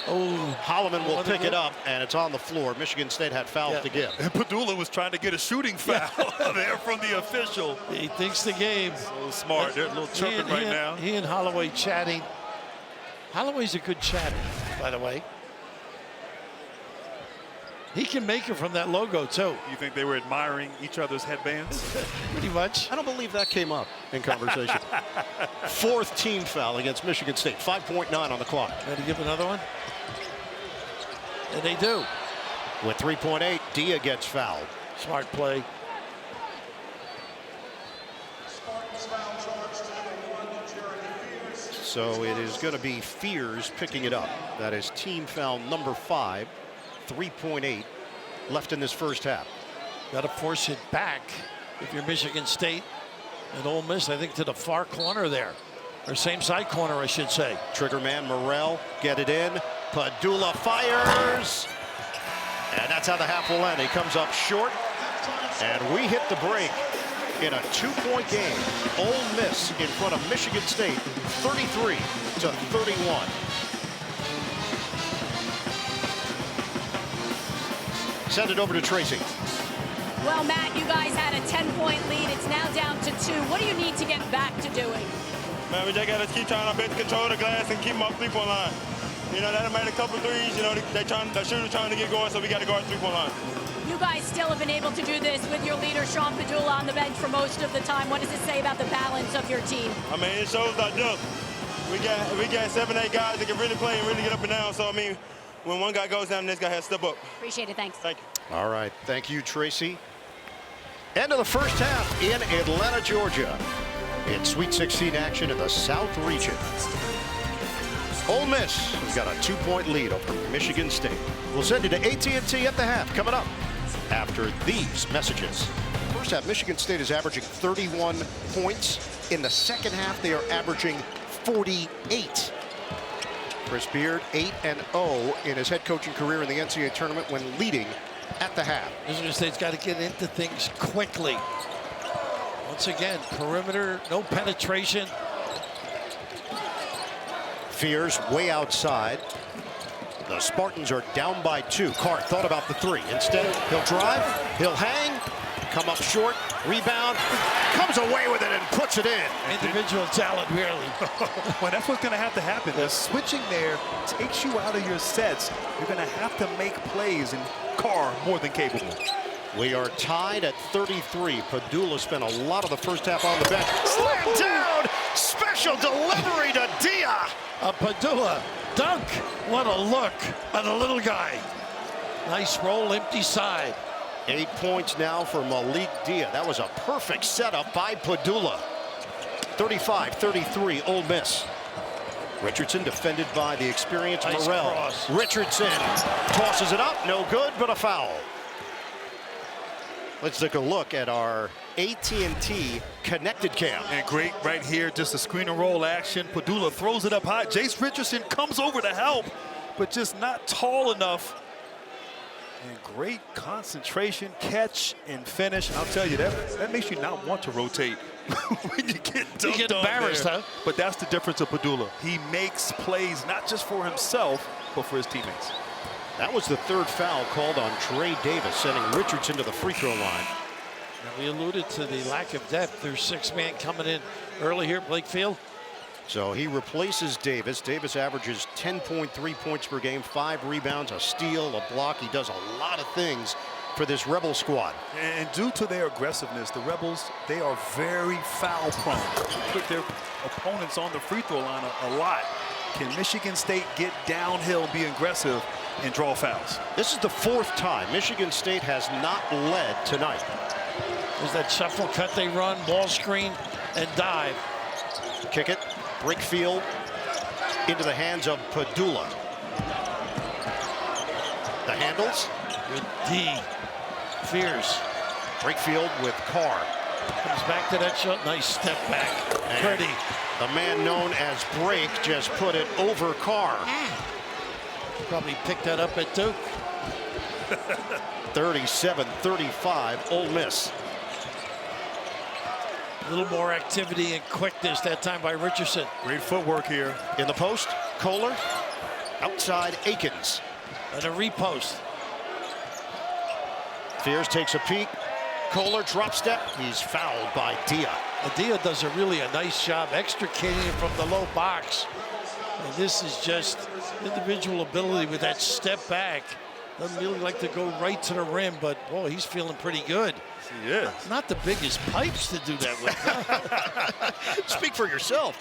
Oh, Holloman will pick it up, and it's on the floor. Michigan State had fouls to give. And Padula was trying to get a shooting foul there from the official. He thinks the game. So smart. They're a little chirping right now. He and Holloway chatting. Holloway's a good chatter, by the way. He can make it from that logo, too. You think they were admiring each other's headbands? Pretty much. I don't believe that came up in conversation. 4th team foul against Michigan State. 5.9 on the clock. Got to give another one? And they do. With 3.8, Dia gets fouled. Smart play. So it is going to be Fears picking it up. That is team foul number 5. 3.8 left in this first half. Got to force it back if you're Michigan State and Ole Miss, I think, to the far corner there. Or same side corner, I should say. Trigger man Morrell get it in. Padula fires. And that's how the half will end. He comes up short. And we hit the break in a 2-point game. Ole Miss in front of Michigan State, 33-31. Send it over to Tracy. Well, Matt, you guys had a 10-point lead. It's now down to 2. What do you need to get back to doing? Man, we just got to keep trying our best to control the glass and keep them off 3-point line. You know, they made a couple threes. You know, the shooter's trying to get going, so we got to guard 3-point line. You guys still have been able to do this with your leader, Sean Padula, on the bench for most of the time. What does it say about the balance of your team? I mean, it shows our depth. We got 7, 8 guys that can really play and really get up and down. So, I mean, when one guy goes down, the next guy has to step up. Appreciate it. Thanks. Thank you. All right. Thank you, Tracy. End of the first half in Atlanta, Georgia. It's Sweet 16 action in the South region. Ole Miss has got a 2-point lead over Michigan State. We'll send you to AT&T at the half coming up after these messages. First half, Michigan State is averaging 31 points. In the second half, they are averaging 48. Chris Beard, 8-0 in his head coaching career in the NCAA tournament when leading at the half. Michigan State's got to get into things quickly. Once again, perimeter, no penetration. Fears way outside. The Spartans are down by 2. Carr thought about the 3. Instead, he'll drive, he'll hang, come up short, rebound, comes away with it and puts it in. Individual talent, really. Well, that's what's going to have to happen. The switching there takes you out of your sets. You're going to have to make plays, and Carr more than capable. We are tied at 33. Padula spent a lot of the first half on the bench. Slam down! Special delivery to Dia! A Padula dunk. What a look on the little guy. Nice roll, empty side. 8 points now for Malik Dia. That was a perfect setup by Padula. 35-33, Ole Miss. Richardson defended by the experienced Nice Morrell. cross. Richardson tosses it up, no good, but a foul. Let's take a look at our AT&T connected cam. And great right here, just a screen and roll action. Padula throws it up high. Jace Richardson comes over to help, but just not tall enough. And great concentration, catch, and finish. I'll tell you, that makes you not want to rotate when you get dunked You get on embarrassed, there. huh? But that's the difference of Padula. He makes plays not just for himself, but for his teammates. That was the third foul called on Trey Davis, sending Richardson to the free throw line. Now, we alluded to the lack of depth. There's 6 man coming in early here at Blake Field. So he replaces Davis. Davis averages 10.3 points per game, 5 rebounds, a steal, a block. He does a lot of things for this Rebel squad. And due to their aggressiveness, the Rebels, they are very foul prone. Put their opponents on the free throw line a lot. Can Michigan State get downhill and be aggressive and draw fouls? This is the 4th time Michigan State has not led tonight. There's that shuffle cut they run, ball screen, and dive. Kick it, break field, into the hands of Padula. The handles. With D. Fears. Break field with Carr. Comes back to that shot. Nice step back. And Pretty. the man known as Break just put it over Carr. Probably picked that up at Duke. 37-35, Ole Miss. A little more activity and quickness that time by Richardson. Great footwork here. In the post, Kohler. Outside, Akins. And a repost. Fears takes a peek. Kohler drop step. He's fouled by Dia. Dia does a nice job extricating it from the low box. And this is just individual ability with that step back. Doesn't really like to go right to the rim, but boy, he's feeling pretty good. He is. Not the biggest pipes to do that with. Huh? Speak for yourself.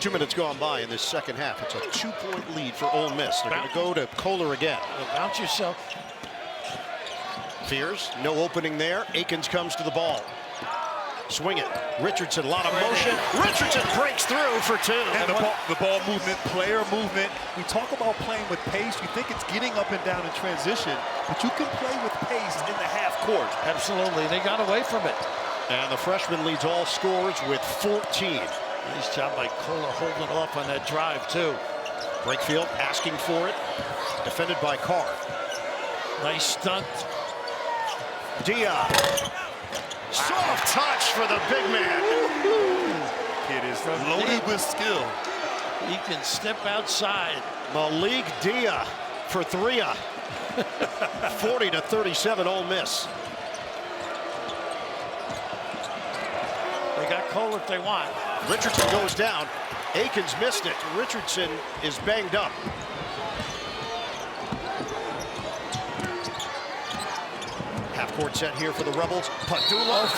2 minutes gone by in this second half. It's a 2-point lead for Ole Miss. They're going to go to Kohler again. Bounce yourself. Fears, no opening there. Akins comes to the ball. Swing it. Richardson, a lot of motion. Richardson breaks through for 2. And the ball movement, player movement. We talk about playing with pace. You think it's getting up and down in transition, but you can play with pace in the half court. Absolutely. They got away from it. And the freshman leads all scorers with 14. Nice job by Kohler holding off on that drive, too. Breakfield asking for it. Defended by Carr. Nice stunt. Dia. Soft touch for the big man. Kid is loaded with skill. He can step outside. Malik Dia for 3. 40-37 Ole Miss. They got Kohler if they want. Richardson goes down. Akins missed it. Richardson is banged up. Half-court set here for the Rebels. Padula.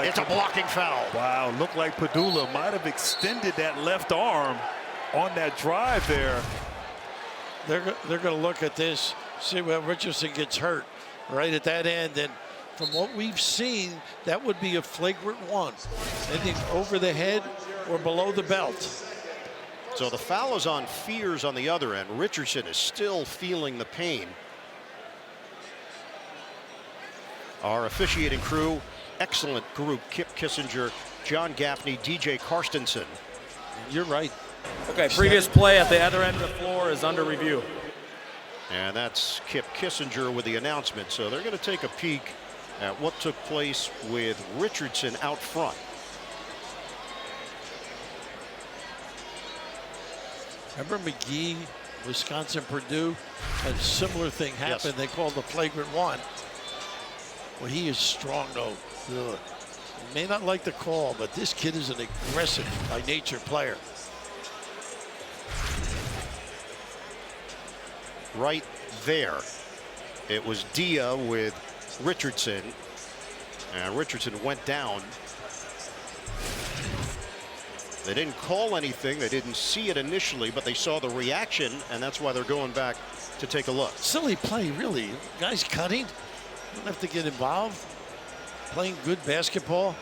It's a blocking foul. Wow, looked like Padula might have extended that left arm on that drive there. They're going to look at this, see where Richardson gets hurt right at that end. And from what we've seen, that would be a flagrant 1. Anything over the head or below the belt. So the foul is on Fears on the other end. Richardson is still feeling the pain. Our officiating crew, excellent group. Kip Kissinger, John Gaffney, DJ Karstensen. You're right. Okay, previous play at the other end of the floor is under review. And that's Kip Kissinger with the announcement. So they're going to take a peek at what took place with Richardson out front. Remember McGee, Wisconsin, Purdue? A similar thing happened. Yes. They called the flagrant 1. Well, he is strong, though. You may not like the call, but this kid is an aggressive by nature player. Right there. It was Dia with Richardson. And Richardson went down. They didn't call anything. They didn't see it initially, but they saw the reaction, and that's why they're going back to take a look. Silly play, really. Guys cutting. Don't have to get involved. Playing good basketball.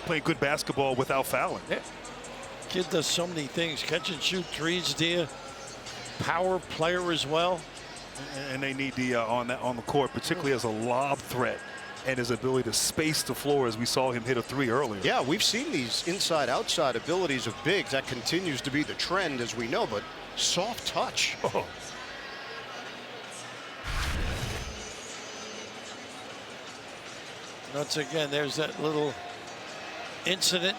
Playing good basketball without fouling. Yeah. Kid does so many things. Catch and shoot threes, Dia. Power player as well. And they need Dia on the court, particularly as a lob threat and his ability to space the floor, as we saw him hit a 3 earlier. Yeah, we've seen these inside-outside abilities of bigs. That continues to be the trend, as we know, but soft touch. Oh. Once again, there's that little incident.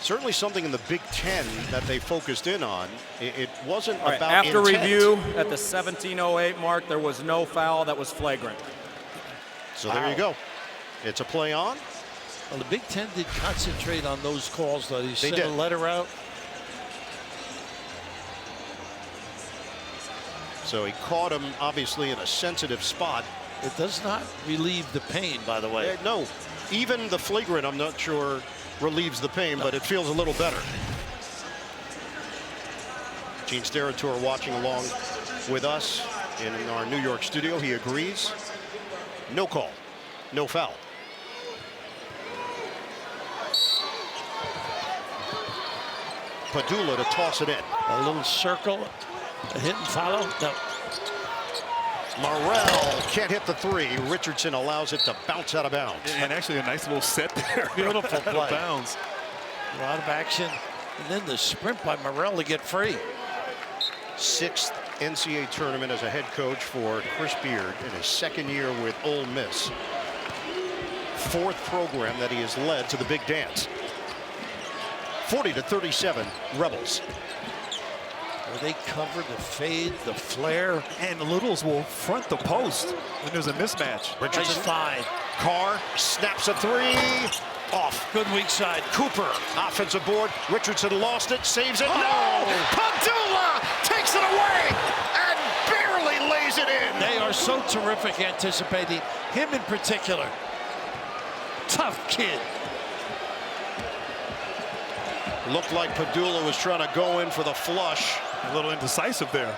certainly something in the Big Ten that they focused in on. It wasn't All right, about after intent. review, at the 17:08 mark, there was no foul that was flagrant. So there you go. It's a play on. Well, the Big Ten did concentrate on those calls, though. They sent did. a letter out. So he caught him, obviously, in a sensitive spot. It does not relieve the pain, by the way. No, even the flagrant, I'm not sure, relieves the pain, but it feels a little better. Gene Steratore watching along with us in our New York studio. He agrees. No call, no foul. Padula to toss it in. A little circle, a hit and follow. No. Morrell can't hit the three. Richardson allows it to bounce out of bounds. And actually a nice little set there. Beautiful Out of play. bounds. A lot of action. And then the sprint by Morrell to get free. 6th NCAA tournament as a head coach for Chris Beard in his 2nd year with Ole Miss. 4th program that he has led to the big dance. 40-37 Rebels. Where they cover the fade, the flare. And the Littles will front the post when there's a mismatch. Nice find. Carr snaps a three. Off. Good weak side. Cooper, offensive board. Richardson lost it, saves it. No! Padula takes it away and barely lays it in. They are so terrific anticipating him in particular. Tough kid. Looked like Padula was trying to go in for the flush. A little indecisive there.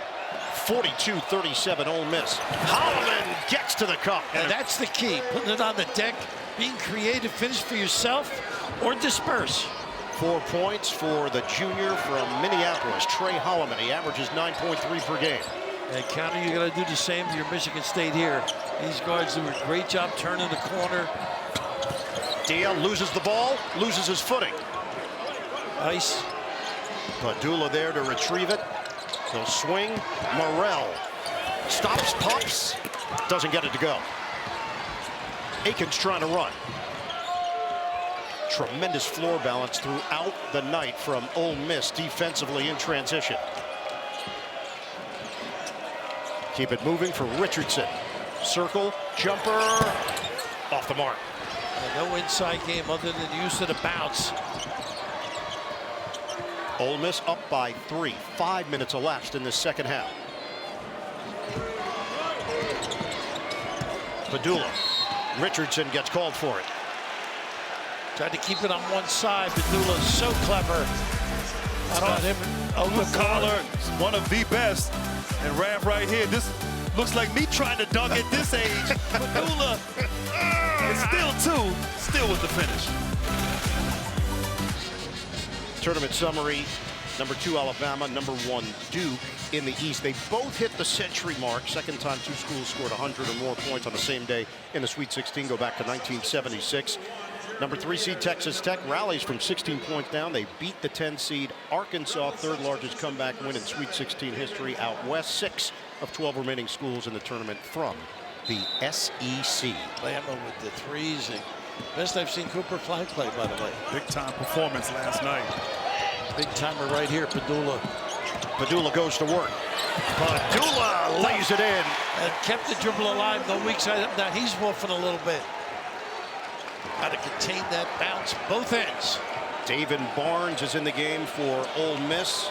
42-37 Ole Miss. Holloman gets to the cup. And that's the key. Putting it on the deck, being creative, finish for yourself, or disperse. 4 points for the junior from Minneapolis, Trey Holloman. He averages 9.3 per game. And County, you got to do the same to your Michigan State here. These guards do a great job turning the corner. Dia loses the ball, loses his footing. Nice. Padula there to retrieve it. He'll swing. Morrell stops, pops, doesn't get it to go. Aiken's trying to run. Tremendous floor balance throughout the night from Ole Miss defensively in transition. Keep it moving for Richardson. Circle, jumper, off the mark. No inside game other than use of the bounce. Ole Miss up by 3. 5 minutes elapsed in this second half. Padula. Richardson gets called for it. Tried to keep it on one side. Padula is so clever. How about him? Blue collar, one of the best. And Raph right here, this looks like me trying to dunk at this age. Padula is still with the finish. Tournament summary: number 2 Alabama, number 1 Duke in the East. They both hit the century mark. Second time 2 schools scored 100 or more points on the same day in the Sweet 16. Go back to 1976. Number 3 seed Texas Tech rallies from 16 points down. They beat the 10 seed Arkansas, 3rd largest comeback win in Sweet 16 history out west. 6 of 12 remaining schools in the tournament from the SEC. Bama with the threes. And best I've seen Cooper Flag play, by the way. Big time performance last night. Big timer right here, Padula. Padula goes to work. Padula lays it in. And kept the dribble alive. No weak side up. Now he's woofing a little bit. Got to contain that bounce, both ends. David Barnes is in the game for Ole Miss.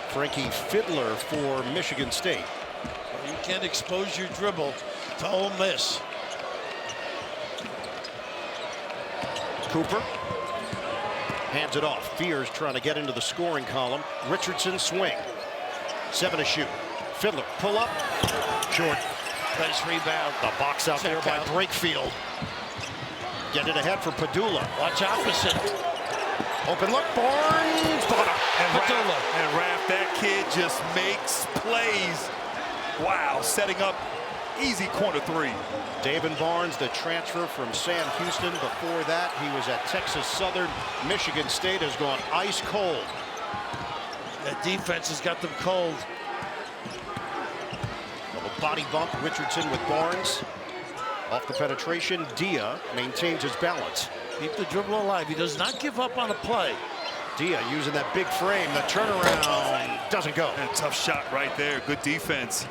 Frankie Fiddler for Michigan State. Well, you can't expose your dribble to Ole Miss. Cooper hands it off. Fears trying to get into the scoring column. Richardson swing. 7 to shoot. Fiddler pull up. Short. Nice rebound. The box out there by Brakefield. Get it ahead for Padula. Watch opposite. Open look. Barnes. Bottom. And Raph, that kid just makes plays. Wow, setting up easy corner 3. David Barnes, the transfer from Sam Houston. Before that, he was at Texas Southern. Michigan State has gone ice cold. That defense has got them cold. A body bump. Richardson with Barnes. Off the penetration, Dia maintains his balance. Keep the dribble alive. He does not give up on a play. Dia using that big frame. The turnaround doesn't go. And a tough shot right there. Good defense.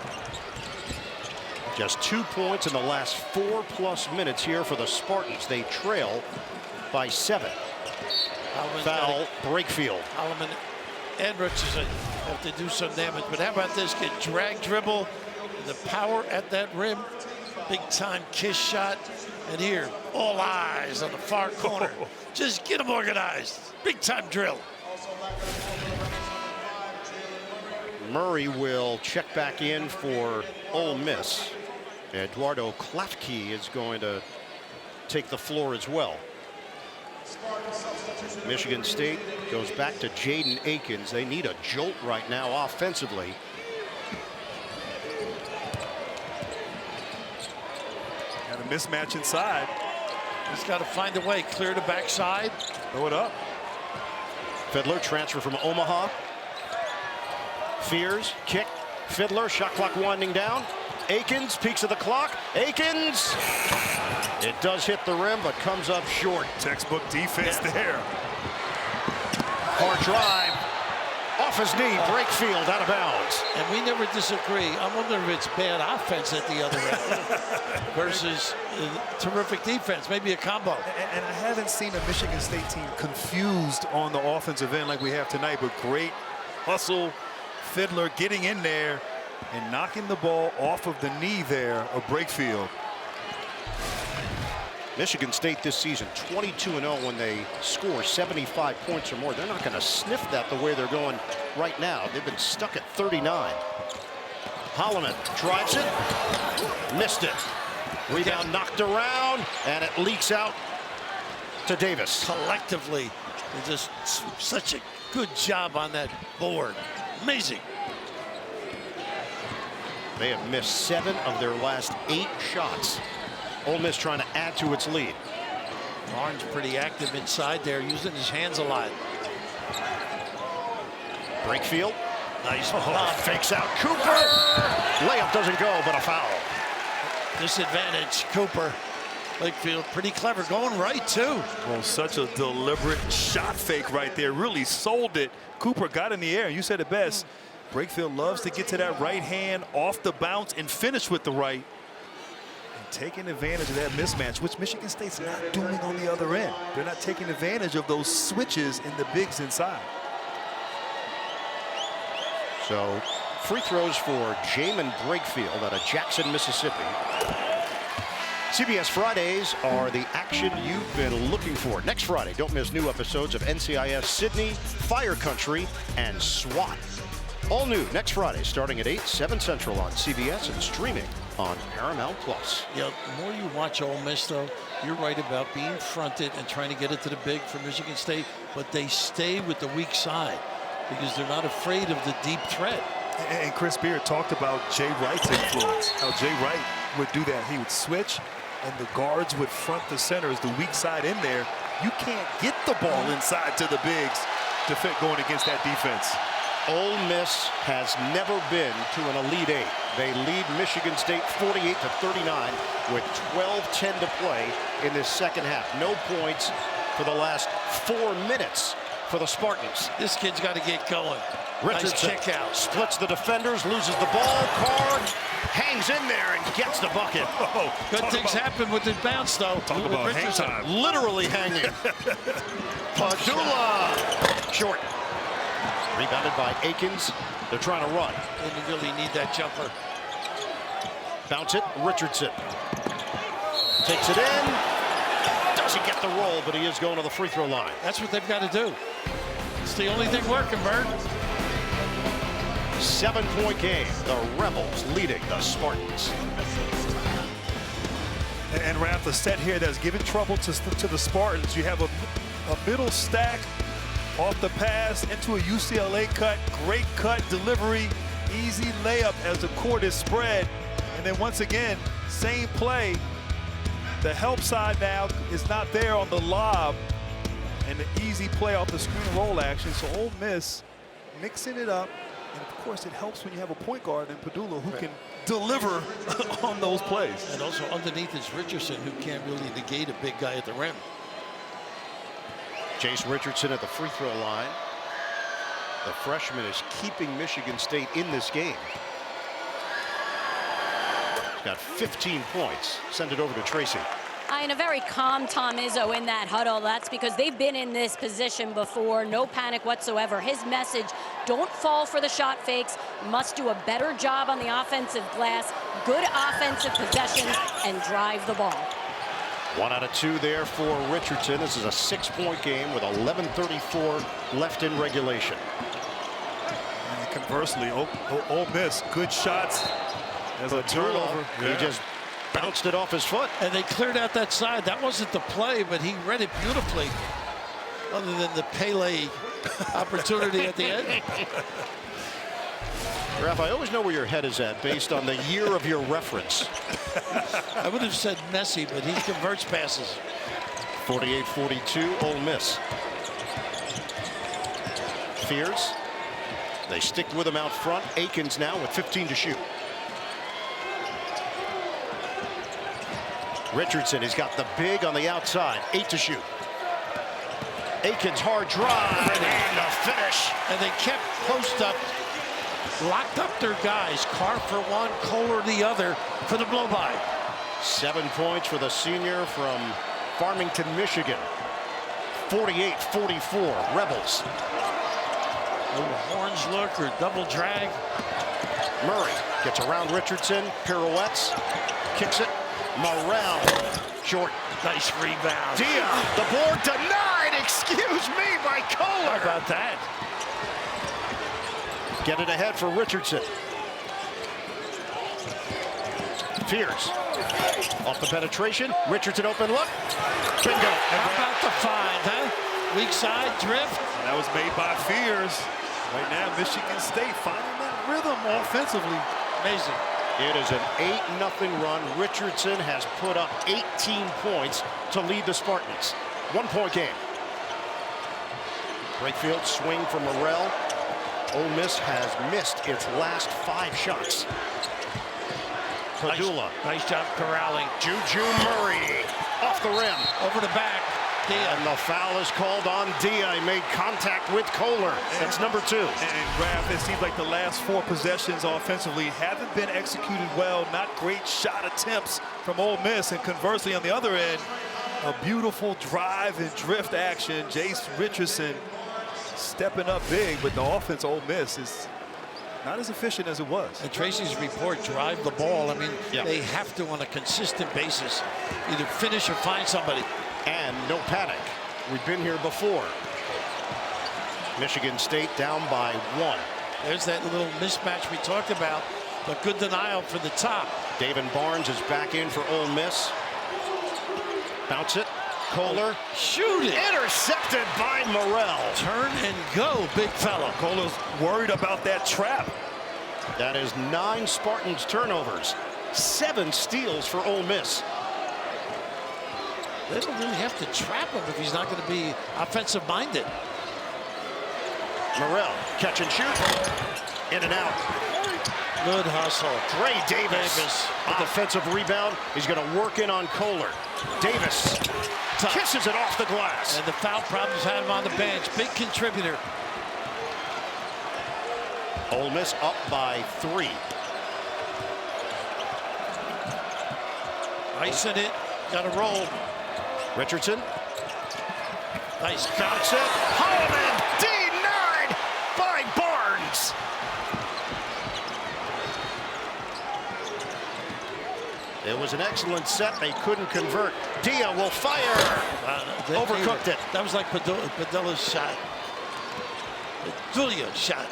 Just 2 points in the last 4+ minutes here for the Spartans. They trail by 7. Foul, Brakefield. Holloman and Richardson have to do some damage. But how about this? Get drag dribble, the power at that rim, big time kiss shot. And here, all eyes on the far corner. Just get them organized. Big time drill. Murray will check back in for Ole Miss. Eduardo Klafke is going to take the floor as well. Michigan State goes back to Jaden Akins. They need a jolt right now offensively. And a mismatch inside. He's got to find a way. Clear the backside. Throw it up. Fiddler transfer from Omaha. Fears, kick. Fiddler, shot clock winding down. Akins peeks at the clock. Akins! It does hit the rim, but comes up short. Textbook defense there. Hard drive. Off his knee, Brakefield out of bounds. And we never disagree. I wonder if it's bad offense at the other end versus terrific defense. Maybe a combo. And I haven't seen a Michigan State team confused on the offensive end like we have tonight, but great hustle. Fiddler getting in there and knocking the ball off of the knee there of Brakefield. Michigan State this season 22-0 when they score 75 points or more. They're not going to sniff that the way they're going right now. They've been stuck at 39. Holloman drives it, missed it. Rebound knocked around, and it leaks out to Davis. Collectively, they just such a good job on that board. Amazing. They have missed 7 of their last 8 shots. Ole Miss trying to add to its lead. Barnes pretty active inside there, using his hands a lot. Brakefield. Nice lob. Fakes out. Cooper. Layup doesn't go, but a foul. Disadvantage, Cooper. Brakefield pretty clever, going right too. Well, such a deliberate shot fake right there. Really sold it. Cooper got in the air. You said it best. Brakefield loves to get to that right hand off the bounce and finish with the right. Taking advantage of that mismatch, which Michigan State's not doing on the other end. They're not taking advantage of those switches in the bigs inside. So free throws for Jamin Brakefield out of Jackson, Mississippi. CBS Fridays are the action you've been looking for. Next Friday, don't miss new episodes of NCIS Sydney, Fire Country, and SWAT. All new next Friday, starting at 8, 7 Central on CBS and streaming on Paramount+. Yeah, the more you watch Ole Miss, though, you're right about being fronted and trying to get it to the big for Michigan State, but they stay with the weak side because they're not afraid of the deep threat. And Chris Beard talked about Jay Wright's influence, how Jay Wright would do that. He would switch, and the guards would front the center as the weak side in there. You can't get the ball inside to the bigs to fit going against that defense. Ole Miss has never been to an Elite 8. They lead Michigan State 48-39 with 12:10 to play in this second half. No points for the last 4 minutes for the Spartans. This kid's got to get going. Richardson nice kick out. Splits the defenders, loses the ball. Card hangs in there and gets the bucket. Good things happen with the bounce, though. Talk about hang time. Literally hanging. Padula. Short. Rebounded by Akins. They're trying to run. And you really need that jumper. Bounce it. Richardson takes it in. Doesn't get the roll, but he is going to the free throw line. That's what they've got to do. It's the only thing working, Bert. 7-point game. The Rebels leading the Spartans. And Raph, the set here that's given trouble to the Spartans. You have a middle stack off the pass into a UCLA cut. Great cut delivery. Easy layup as the court is spread. And then once again, same play. The help side now is not there on the lob. And the easy play off the screen roll action. So Ole Miss mixing it up. And of course, it helps when you have a point guard in Padula who can deliver on those plays. And also underneath is Richardson, who can't really negate a big guy at the rim. Jace Richardson at the free throw line. The freshman is keeping Michigan State in this game. He's got 15 points. Send it over to Tracy. And a very calm Tom Izzo in that huddle. That's because they've been in this position before. No panic whatsoever. His message, don't fall for the shot fakes. Must do a better job on the offensive glass. Good offensive possessions and drive the ball. 1 out of 2 there for Richardson. This is a 6-point game with 11:34 left in regulation. And conversely, Ole Miss, good shots. As a turnover. He just bounced it off his foot. And they cleared out that side. That wasn't the play, but he read it beautifully. Other than the Pele opportunity at the end. Ralph, I always know where your head is at based on the year of your reference. I would have said Messi, but he converts passes. 48-42, Ole Miss. Fears. They stick with him out front. Akins now with 15 to shoot. Richardson, he's got the big on the outside. 8 to shoot. Akins, hard drive, and a finish. And they kept post up, locked up their guys. Carr for one, Kohler the other for the blow by. 7 points for the senior from Farmington, Michigan. 48-44, Rebels. Little horns look or double drag. Murray gets around Richardson, pirouettes, kicks it. Morrell, short. Nice rebound. Dia, the board denied, excuse me, by Kohler. How about that? Get it ahead for Richardson. Fears. Off the penetration. Richardson open look. Bingo. How about the find, huh? Weak side drift. And that was made by Fears. Right now, Michigan State finding that rhythm offensively. Amazing. It is an 8-0 run. Richardson has put up 18 points to lead the Spartans. 1-point game. Brakefield swing from Morrell. Ole Miss has missed its last 5 shots. Padula. Nice job corralling. Juju Murray off the rim. Over the back. Dia. And the foul is called on Dia. He made contact with Kohler. That's number 2. And Raph, it seems like the last 4 possessions offensively haven't been executed well. Not great shot attempts from Ole Miss. And conversely, on the other end, a beautiful drive and drift action. Jace Richardson stepping up big, but the offense Ole Miss is not as efficient as it was. And Tracy's report, drive the ball. I mean, they have to on a consistent basis either finish or find somebody. And no panic. We've been here before. Michigan State down by 1. There's that little mismatch we talked about, but good denial for the top. David Barnes is back in for Ole Miss. Bounce it. Kohler. Shoot it. Intercepted by Morrell. Turn and go, big fella. Kohler's worried about that trap. That is 9 Spartans turnovers. 7 steals for Ole Miss. They don't really have to trap him if he's not going to be offensive-minded. Morrell, catch and shoot. In and out. Good hustle. Dre Davis. Offensive rebound. He's going to work in on Kohler. Davis kisses it off the glass. And the foul problems had him on the bench. Big contributor. Ole Miss up by 3. Icing it. Got to roll. Richardson. Nice Bounce it. Holloman denied by Barnes. It was an excellent set. They couldn't convert. Dia will fire. Overcooked it. That was like Padulla's shot. Padulla's shot.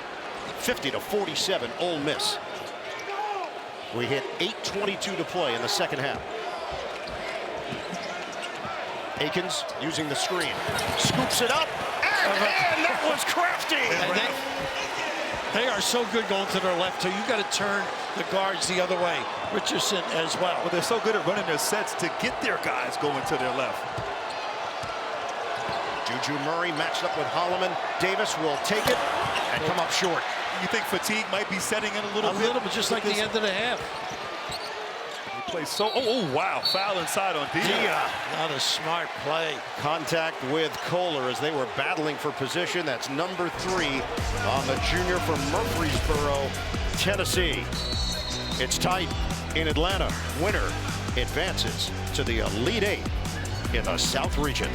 50-47, Ole Miss. We hit 8:22 to play in the second half. Akins using the screen. Scoops it up. And that was crafty. And they are so good going to their left, too. You got to turn the guards the other way. Richardson as well. Well, they're so good at running their sets to get their guys going to their left. Juju Murray matched up with Holloman. Davis will take it and come up short. You think fatigue might be setting in a little bit? A little bit, just like the end of the half. play so. Oh, wow. Foul inside on Dia. Not a smart play. Contact with Kohler as they were battling for position. That's number 3 on the junior from Murfreesboro, Tennessee. It's tight in Atlanta. Winner advances to the Elite 8 in the South region.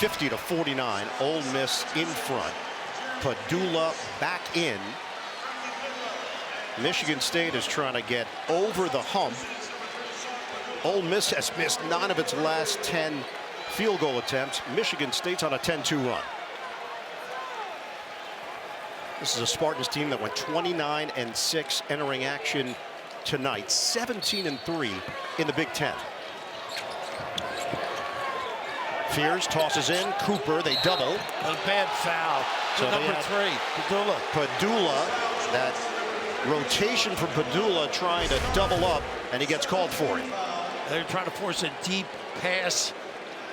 50-49, Ole Miss in front. Padula back in. Michigan State is trying to get over the hump. Ole Miss has missed 9 of its last 10 field goal attempts. Michigan State's on a 10-2 run. This is a Spartans team that went 29-6 entering action tonight. 17-3 in the Big Ten. Fears tosses in. Cooper, they double. A bad foul. So number 3, Padula. Padula, that rotation for Padula trying to double up, and he gets called for it. They're trying to force a deep pass.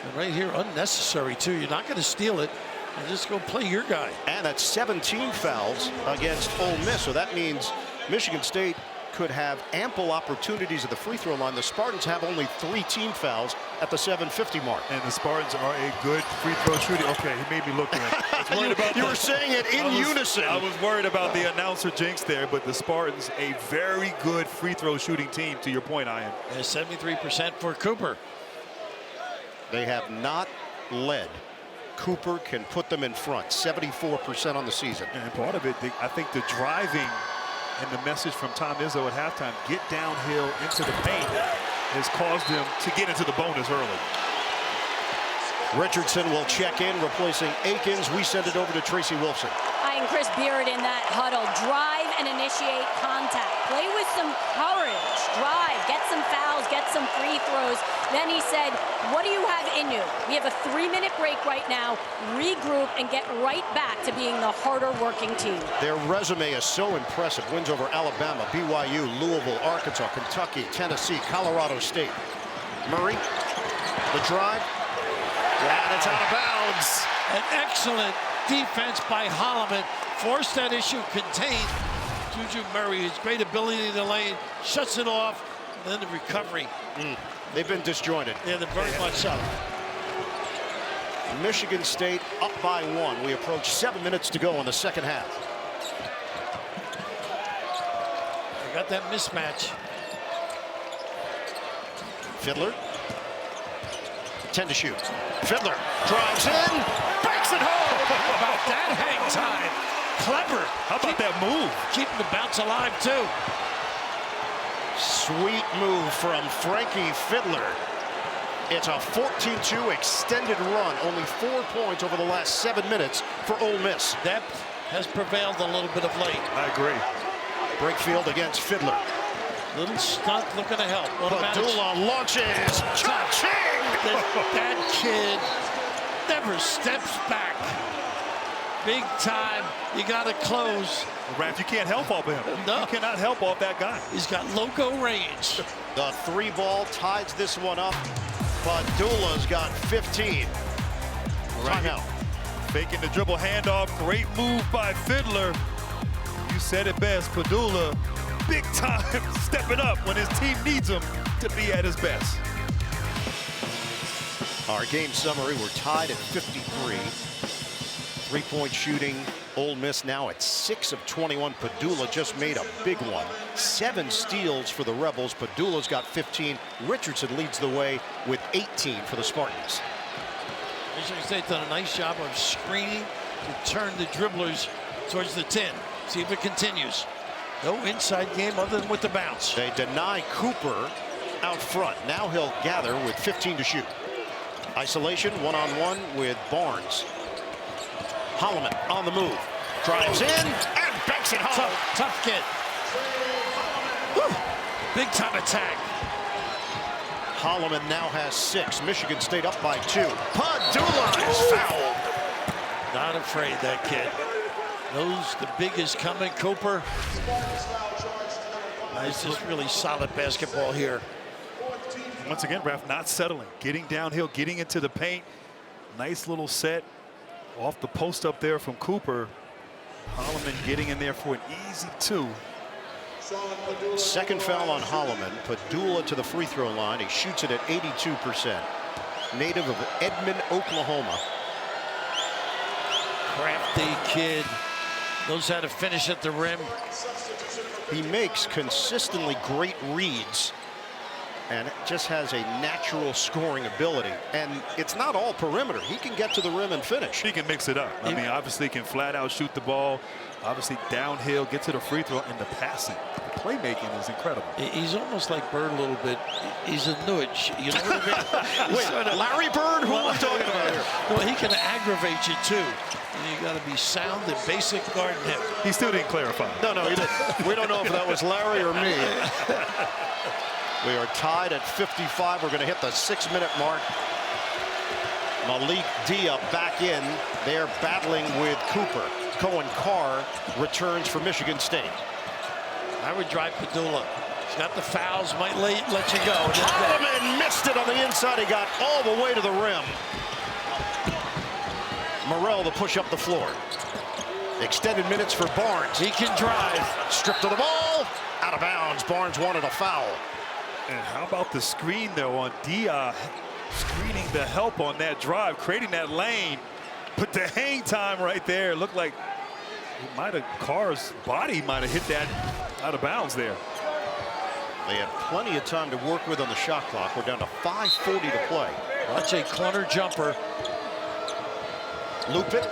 And right here, unnecessary too. You're not going to steal it. And just go play your guy. And that's 17 fouls against Ole Miss. So that means Michigan State could have ample opportunities at the free throw line. The Spartans have only 3 team fouls at the 7:50 mark. And the Spartans are a good free throw shooting. Okay, he made me look at You were saying it in unison. I was worried about the announcer jinx there, but the Spartans, a very good free throw shooting team, to your point, Ian. And 73% for Cooper. They have not led. Cooper can put them in front. 74% on the season. And part of it, I think the driving and the message from Tom Izzo at halftime, get downhill into the paint, has caused them to get into the bonus early. Richardson will check in, replacing Akins. We send it over to Tracy Wilson. And Chris Beard in that huddle. Drive and initiate contact. Play with some courage. Drive, get some fouls, get some free throws. Then he said, what do you have in you? We have a 3-minute break right now. Regroup and get right back to being the harder working team. Their resume is so impressive. Wins over Alabama, BYU, Louisville, Arkansas, Kentucky, Tennessee, Colorado State. Murray, the drive, and it's out of bounds. An excellent defense by Holloman. Forced that issue contained. Juju Murray, his great ability in the lane, shuts it off, and then the recovery. They've been disjointed. Yeah, they're very much so. Michigan State up by 1. We approach 7 minutes to go in the second half. They got that mismatch. Fiddler. 10 to shoot. Fiddler drives in, banks it home. How about that hang time? Clever. How about that move? Keeping the bounce alive, too. Sweet move from Frankie Fiddler. It's a 14-2 extended run. Only 4 points over the last 7 minutes for Ole Miss. Depth has prevailed a little bit of late. I agree. Breakfield against Fiddler. Little stunt looking to help. Padula launches. Cha-ching! That kid never steps back. Big time. You got to close. Raph, you can't help off him. No. You cannot help off that guy. He's got loco range. The 3 ball ties this one up. Padula's got 15. Timeout. Faking the dribble handoff. Great move by Fiddler. You said it best. Padula, big time, stepping up when his team needs him to be at his best. Our game summary, we're tied at 53. 3-point shooting, Ole Miss now at 6 of 21. Padula just made a big one. 7 steals for the Rebels. Padula's got 15. Richardson leads the way with 18 for the Spartans. Michigan State's done a nice job of screening to turn the dribblers towards the 10. See if it continues. No inside game other than with the bounce. They deny Cooper out front. Now he'll gather with 15 to shoot. Isolation, one-on-one with Barnes. Holloman on the move. Drives in and banks it home. Tough kid. Whew. Big time attack. Holloman now has 6. Michigan State up by 2. Padula is fouled. Not afraid, that kid. Knows the big is coming. Cooper. It's just really solid basketball here. Once again, Raph not settling. Getting downhill, getting into the paint. Nice little set off the post up there from Cooper. Holloman getting in there for an easy 2. Second foul on Holloman. Padula to the free throw line. He shoots it at 82%. Native of Edmond, Oklahoma. Crafty kid. Knows how to finish at the rim. He makes consistently great reads and just has a natural scoring ability. And it's not all perimeter. He can get to the rim and finish. He can mix it up. I mean, obviously he can flat out shoot the ball. Obviously downhill, get to the free throw, and the passing. The playmaking is incredible. He's almost like Bird a little bit. He's a nudge. You know what I mean? Wait, Larry Bird? Who are we talking about here? Well, he can aggravate you too. And you got to be sound and basic guarding him. He still didn't clarify. No, he didn't. We don't know if that was Larry or me. We are tied at 55. We're going to hit the 6-minute mark. Malik Dia back in. They're battling with Cooper. Cohen Carr returns for Michigan State. I would drive Padula. He's got the fouls, might let you go. Holloman missed it on the inside. He got all the way to the rim. Morrell to push up the floor. Extended minutes for Barnes. He can drive. Stripped of the ball. Out of bounds. Barnes wanted a foul. And how about the screen, though, on Dia? Screening the help on that drive, creating that lane. But the hang time right there looked like Carr's body might have hit that out of bounds there. They had plenty of time to work with on the shot clock. We're down to 5:40 to play. Watch a corner jumper. Loop it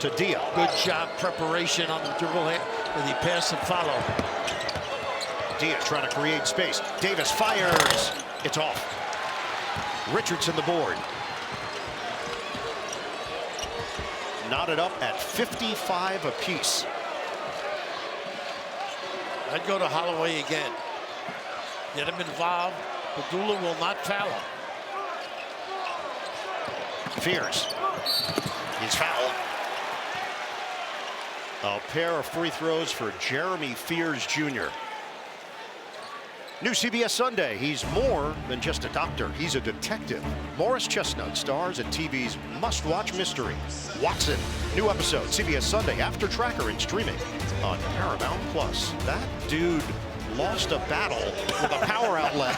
to Dia. Good job preparation on the dribble hand. And he pass and follow. Dia trying to create space. Davis fires. It's off. Richardson the board. Knotted up at 55 apiece. I'd go to Holloway again. Get him involved. Padula will not foul him. Fears. He's fouled. A pair of free throws for Jeremy Fears Jr. New CBS Sunday. He's more than just a doctor. He's a detective. Morris Chestnut stars in TV's must-watch mystery, Watson. New episode, CBS Sunday after Tracker and streaming on Paramount Plus. That dude lost a battle with a power outlet.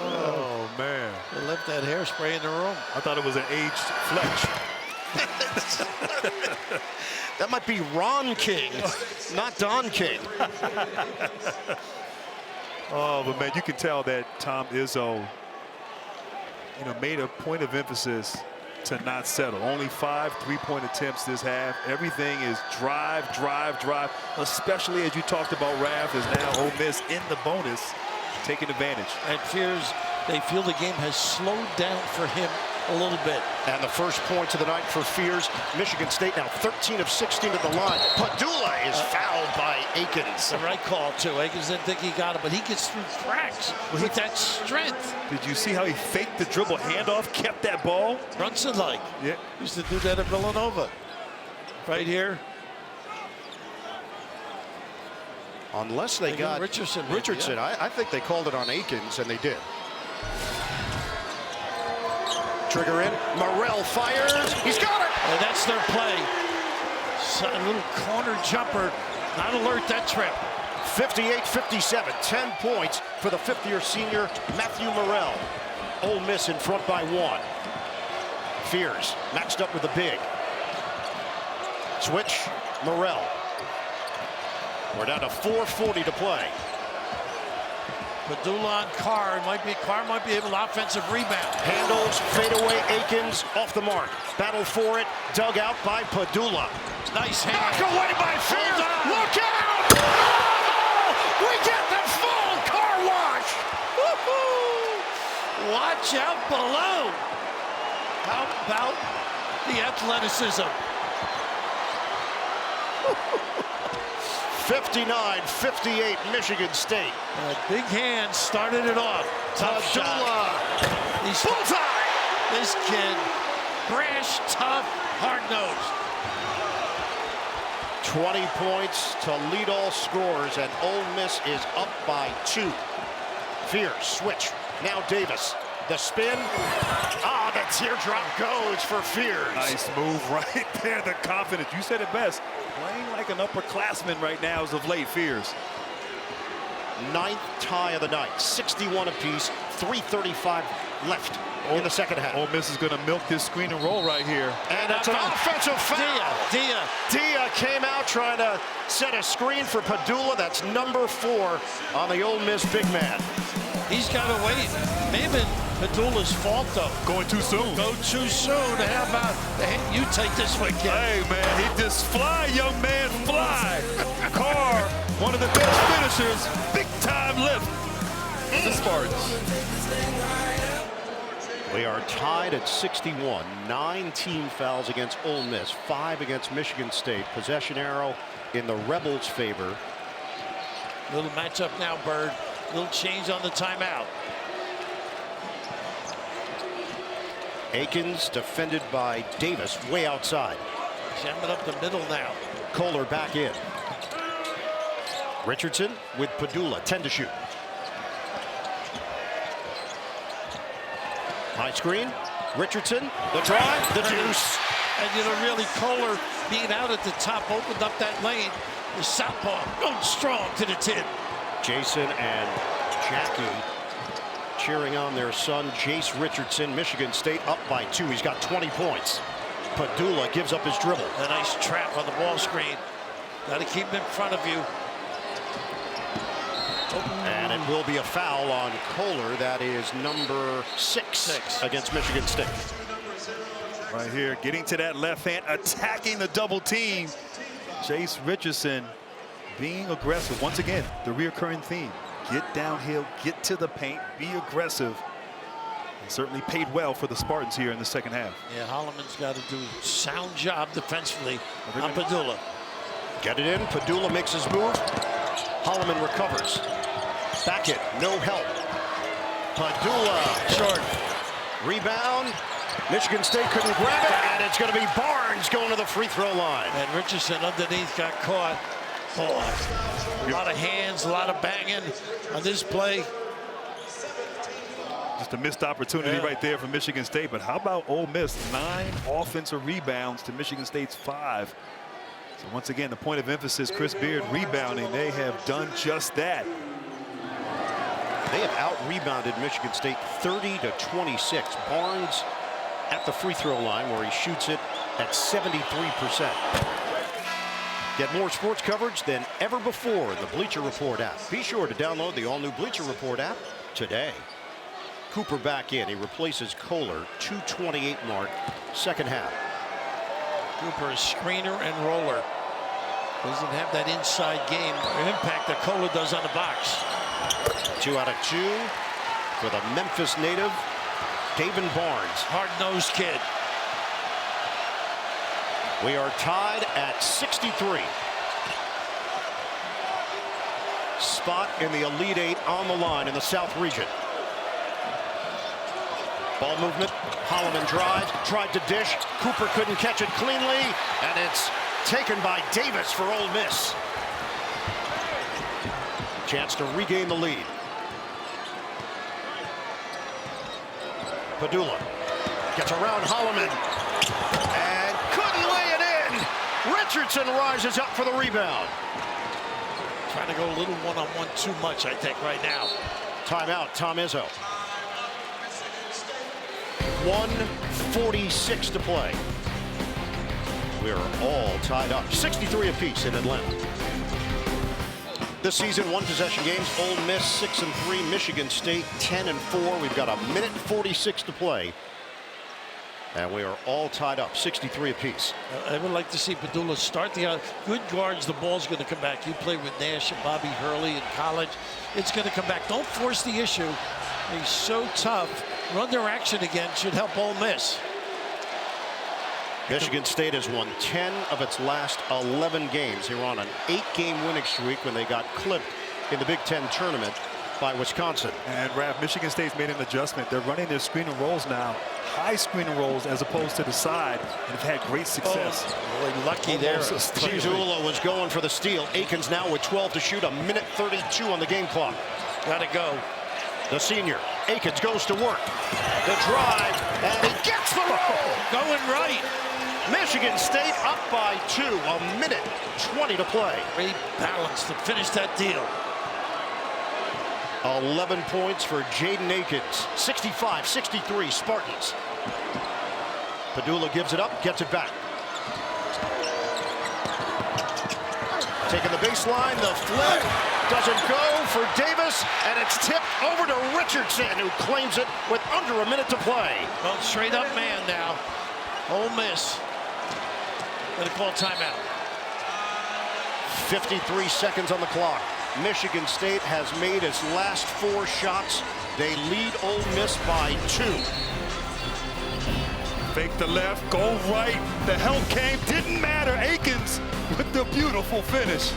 Oh, man. They left that hairspray in the room. I thought it was an aged Fletch. That might be Ron King, not Don King. Oh, but man, you can tell that Tom Izzo, made a point of emphasis to not settle. Only 5 3-point attempts this half. Everything is drive, drive, drive. Especially as you talked about, Raph, is now Ole Miss in the bonus, taking advantage. And Fears, they feel the game has slowed down for him a little bit. And the first points of the night for Fears. Michigan State now 13 of 16 at the line. Padula is fouled by Akins. The right call, too. Akins didn't think he got it, but he gets through cracks with that strength. Did you see how he faked the dribble handoff, kept that ball? Brunson-like. Yeah. Used to do that at Villanova. Right here. Unless they got Richardson. Yeah. I think they called it on Akins, and they did. Trigger in. Morrell fires. He's got it. And that's their play. So a little corner jumper. Not alert that trip. 58-57. 10 points for the fifth-year senior Matthew Morrell. Ole Miss in front by 1. Fears matched up with the big. Switch. Morrell. We're down to 4:40 to play. Padula on Carr might be able to offensive rebound. Handles, fadeaway, Akins off the mark. Battle for it, dug out by Padula. Nice hand. Knocked away by Fears. Look out! Oh, we get the full car wash. Watch out below. How about the athleticism? 59-58 Michigan State. Big hand started it off. Tough shot. Bullseye! This kid, brash, tough, hard-nosed. 20 points to lead all scores, and Ole Miss is up by 2. Fears, switch. Now Davis. The spin. the teardrop goes for Fears. Nice move right there. The confidence. You said it best. Playing like an upperclassman right now as of late, Fears. 9th tie of the night. 61 apiece. 3:35 left in the second half. Ole Miss is going to milk this screen and roll right here. And it's an offensive foul. Dia came out trying to set a screen for Padula. That's number 4 on the Ole Miss big man. He's got to wait. Maybe Padula's fault, though. Going too soon. Go too soon. How about you take this one, kid? Hey, man, he just fly, young man, fly. Carr, one of the best finishers. Big-time lift. The Spartans. We are tied at 61. 9 team fouls against Ole Miss, 5 against Michigan State. Possession arrow in the Rebels' favor. Little matchup now, Bird. Little change on the timeout. Akins defended by Davis way outside. Jamming up the middle now. Kohler back in. Richardson with Padula, 10 to shoot. High screen. Richardson, the drive, the deuce. And you know, really, Kohler being out at the top opened up that lane. The southpaw going strong to the tin. Jason and Jackie cheering on their son, Jace Richardson. Michigan State up by 2. He's got 20 points. Padula gives up his dribble. A nice trap on the ball screen. Got to keep him in front of you. And it will be a foul on Kohler. That is number 6 against Michigan State. Right here, getting to that left hand, attacking the double team. Jace Richardson being aggressive. Once again, the reoccurring theme. Get downhill, get to the paint, be aggressive. And certainly paid well for the Spartans here in the second half. Yeah, Holloman's got to do a sound job defensively on Padula. Get it in. Padula makes his move. Holloman recovers. Back it. No help. Padula. Short. Rebound. Michigan State couldn't grab it. And it's going to be Barnes going to the free throw line. And Richardson underneath got caught. Boy, a lot of hands, a lot of banging on this play. Just a missed opportunity right there for Michigan State. But how about Ole Miss? 9 offensive rebounds to Michigan State's 5. So once again, the point of emphasis, Chris Beard rebounding. They have done just that. They have out-rebounded Michigan State 30-26. Barnes at the free throw line where he shoots it at 73%. Get more sports coverage than ever before in the Bleacher Report app. Be sure to download the all-new Bleacher Report app today. Cooper back in. He replaces Kohler. 2:28 mark, second half. Cooper is screener and roller. Doesn't have that inside game or impact that Kohler does on the box. 2 out of 2 for the Memphis native, David Barnes. Hard-nosed kid. We are tied at 63. Spot in the Elite 8 on the line in the South region. Ball movement. Holloman drives, tried to dish. Cooper couldn't catch it cleanly, and it's taken by Davis for Ole Miss. Chance to regain the lead. Padula gets around Holloman and couldn't lay it in. Richardson rises up for the rebound. Trying to go a little one-on-one too much, I think, right now. Timeout, Tom Izzo. 1:46 to play. We're all tied up. 63 apiece in Atlanta. This season, 1 possession games. Ole Miss 6-3. Michigan State 10-4. We've got 1:46 to play. And we are all tied up, 63 apiece. I would like to see Padula start the good guards. The ball's going to come back. You played with Nash and Bobby Hurley in college. It's going to come back. Don't force the issue. He's so tough. Run their action again should help Ole Miss. Michigan State has won 10 of its last 11 games. They were on an 8-game winning streak when they got clipped in the Big Ten tournament by Wisconsin. And Raph, Michigan State's made an adjustment. They're running their screen and rolls now. High screen and rolls as opposed to the side, and have had great success. Boy, lucky there. Zula was going for the steal. Akins now with 12 to shoot, 1:32 on the game clock. Gotta go. The senior, Akins, goes to work. The drive, and he gets the roll. Going right. Michigan State up by 2, 1:20 to play. Great balance to finish that deal. 11 points for Jaden Akins. 65-63 Spartans. Padula gives it up, gets it back. Taking the baseline, the flip doesn't go for Davis, and it's tipped over to Richardson, who claims it with under a minute to play. Well, straight up man now. Ole Miss gonna call timeout. 53 seconds on the clock. Michigan State has made its last 4 shots. They lead Ole Miss by 2. Fake the left, go right. The help came, didn't matter. Akins with the beautiful finish.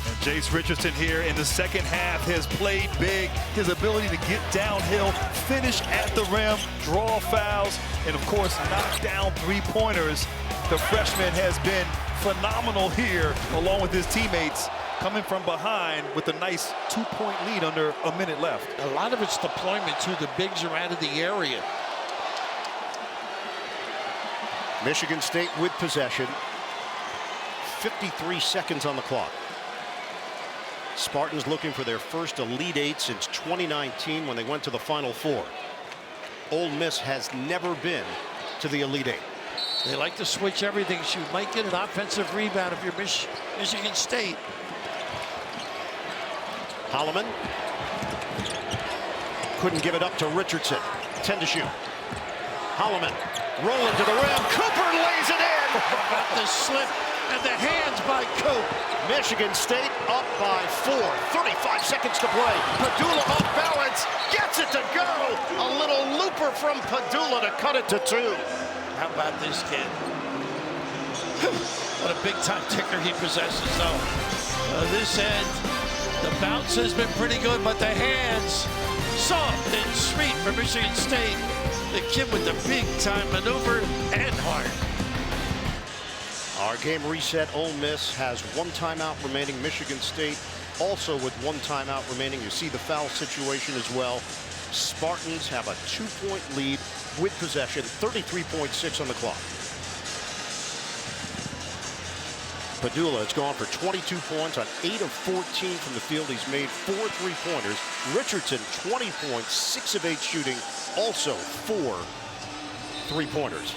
And Jace Richardson here in the second half has played big. His ability to get downhill, finish at the rim, draw fouls, and of course knock down 3-pointers. The freshman has been phenomenal here, along with his teammates, coming from behind with a nice 2-point lead under a minute left. A lot of it's deployment too. The bigs are out of the area. Michigan State with possession. 53 seconds on the clock. Spartans looking for their first Elite 8 since 2019 when they went to the Final Four. Ole Miss has never been to the Elite 8. They like to switch everything. So you might get an offensive rebound if you're Michigan State. Holloman couldn't give it up to Richardson. 10 to shoot. Holloman rolling to the rim. Cooper lays it in. About the slip and the hands by Coop. Michigan State up by 4. 35 seconds to play. Padula off balance. Gets it to go. A little looper from Padula to cut it to 2. How about this kid? What a big-time ticker he possesses, though. This end, the bounce has been pretty good, but the hands, soft and sweet for Michigan State. The kid with the big-time maneuver and heart. Our game reset. Ole Miss has 1 timeout remaining. Michigan State also with 1 timeout remaining. You see the foul situation as well. Spartans have a 2-point lead with possession. 33.6 on the clock. Padula has gone for 22 points on 8 of 14 from the field. He's made 4 3-pointers. Richardson 20 points, 6 of 8 shooting, also 4 3-pointers.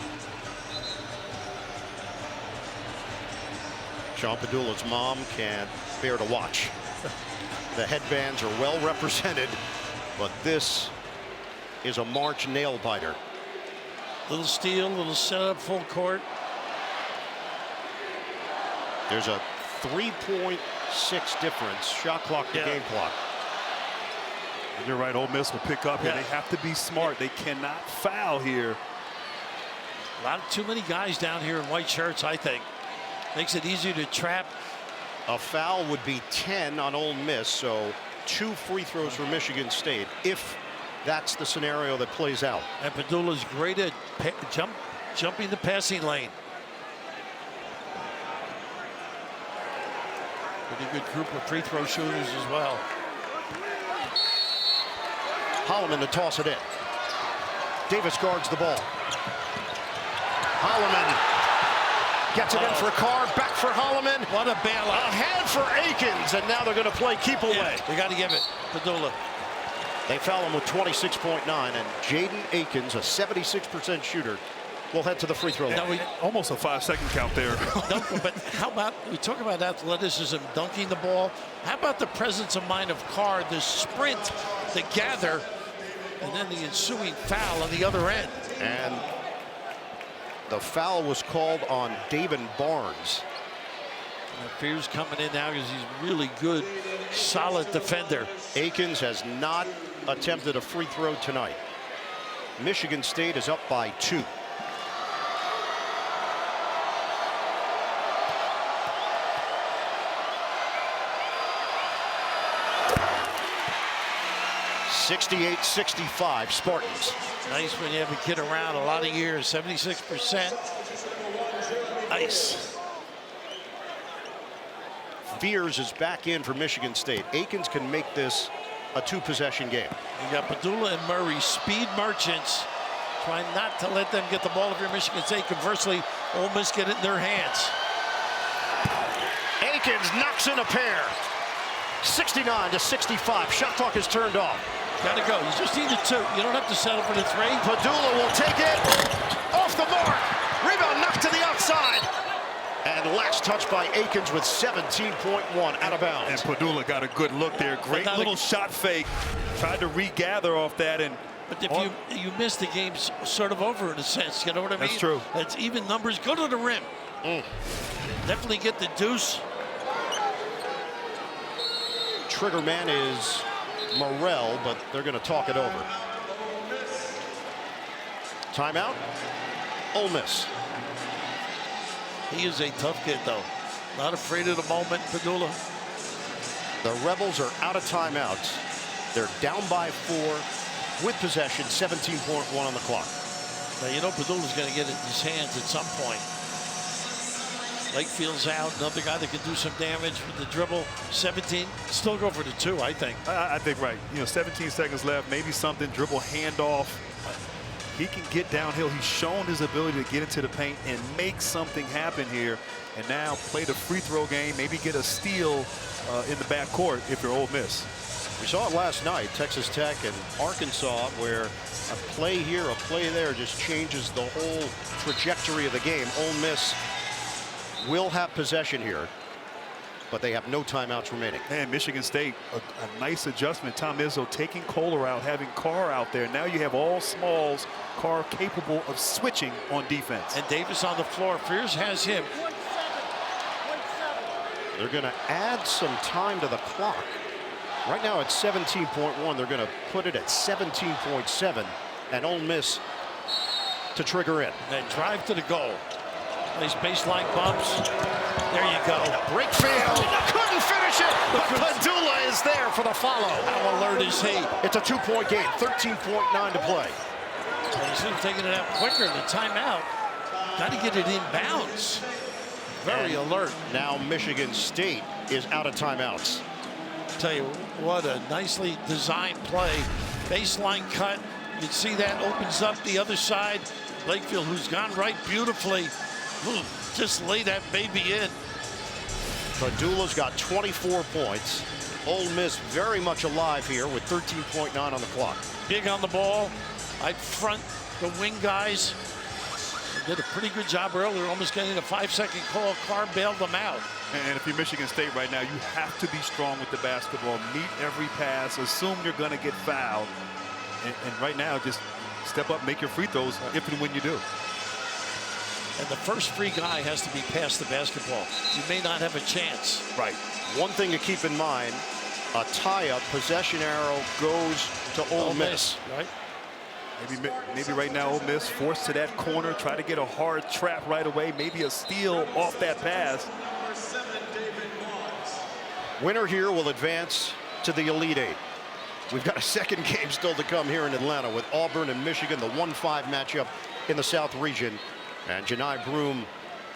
Sean Padula's mom can't bear to watch. The headbands are well represented, but this is a March nail biter. Little steal, little setup, full court. There's a 3.6 difference, shot clock to game clock. You're right, Ole Miss will pick up here. They have to be smart. They cannot foul here. Too many guys down here in white shirts, I think. Makes it easier to trap. A foul would be 10 on Ole Miss, so 2 free throws for Michigan State, if that's the scenario that plays out. And Padula's great at jumping the passing lane. Pretty good group of free throw shooters as well. Holloman to toss it in. Davis guards the ball. Holloman gets it in for Carr, back for Holloman. What a bailout. Ahead for Akins, and now they're going to play keep away. Yeah, they got to give it. Padula. They foul him with 26.9, and Jaden Akins, a 76% shooter, will head to the free throw line. Almost a 5-second count there. But how about, we talk about athleticism, dunking the ball. How about the presence of mind of Carr, the sprint, the gather, and then the ensuing foul on the other end. And the foul was called on David Barnes. Fears coming in now because he's really good, solid defender. Akins has not attempted a free throw tonight. Michigan State is up by 2. (68-65) Spartans. Nice when you have a kid around a lot of years. 76%. Nice. Fears is back in for Michigan State. Akins can make this a two-possession game. You got Padula and Murray, speed merchants. Try not to let them get the ball if you're Michigan State. Conversely, Ole Miss get it in their hands. Akins knocks in a pair. 69-65. Shot clock is turned off. Gotta go. You just need the two. You don't have to settle for the three. Padula will take it. Off the mark. Rebound knocked to the outside. And last touch by Akins with 17.1 out of bounds. And Padula got a good look there. Great little shot fake. Tried to regather off that. But if you miss, the game's sort of over in a sense. You know what I mean? That's true. That's even numbers. Go to the rim. Definitely get the deuce. Trigger man is Morrell, but they're going to talk it over. Timeout. Ole Miss. He is a tough kid, though. Not afraid of the moment, Padula. The Rebels are out of timeouts. They're down by 4 with possession, 17.1 on the clock. Now, you know Padula's going to get it in his hands at some point. Lakefield's out, another guy that can do some damage with the dribble. 17, still go for the 2, I think. I think right. 17 seconds left, maybe something, dribble handoff. He can get downhill. He's shown his ability to get into the paint and make something happen here. And now play the free throw game, maybe get a steal in the backcourt if you're Ole Miss. We saw it last night, Texas Tech and Arkansas, where a play here, a play there just changes the whole trajectory of the game. Ole Miss will have possession here, but they have no timeouts remaining. And Michigan State, a nice adjustment. Tom Izzo taking Kohler out, having Carr out there. Now you have all smalls, Carr capable of switching on defense. And Davis on the floor. Fears has him. They're going to add some time to the clock. Right now it's 17.1. They're going to put it at 17.7, and Ole Miss to trigger in. And drive to the goal. Nice baseline bumps. There you go. Break failed. Couldn't finish it, but Padula is there for the follow. How alert is he? It's a 2-point game, 13.9 to play. Well, he should have taken it out quicker in the timeout. Got to get it in bounds. Very alert. Now Michigan State is out of timeouts. Tell you what, a nicely designed play. Baseline cut. You can see that opens up the other side. Lakefield, who's gone right beautifully. Just lay that baby in. Padula's got 24 points. Ole Miss very much alive here with 13.9 on the clock. Big on the ball. I'd front the wing guys. They did a pretty good job earlier, almost getting a 5-second call. Carr bailed them out. And if you're Michigan State right now, you have to be strong with the basketball. Meet every pass. Assume you're going to get fouled. And right now, just step up, make your free throws if and when you do. And the first free guy has to be past the basketball. You may not have a chance. Right. One thing to keep in mind, a tie-up possession arrow goes to Ole Miss. Right. Maybe right now Ole Miss forced to that corner, try to get a hard trap right away, maybe a steal off that pass. Winner here will advance to the Elite Eight. We've got a second game still to come here in Atlanta with Auburn and Michigan, the 1-5 matchup in the South region. And Janai Broom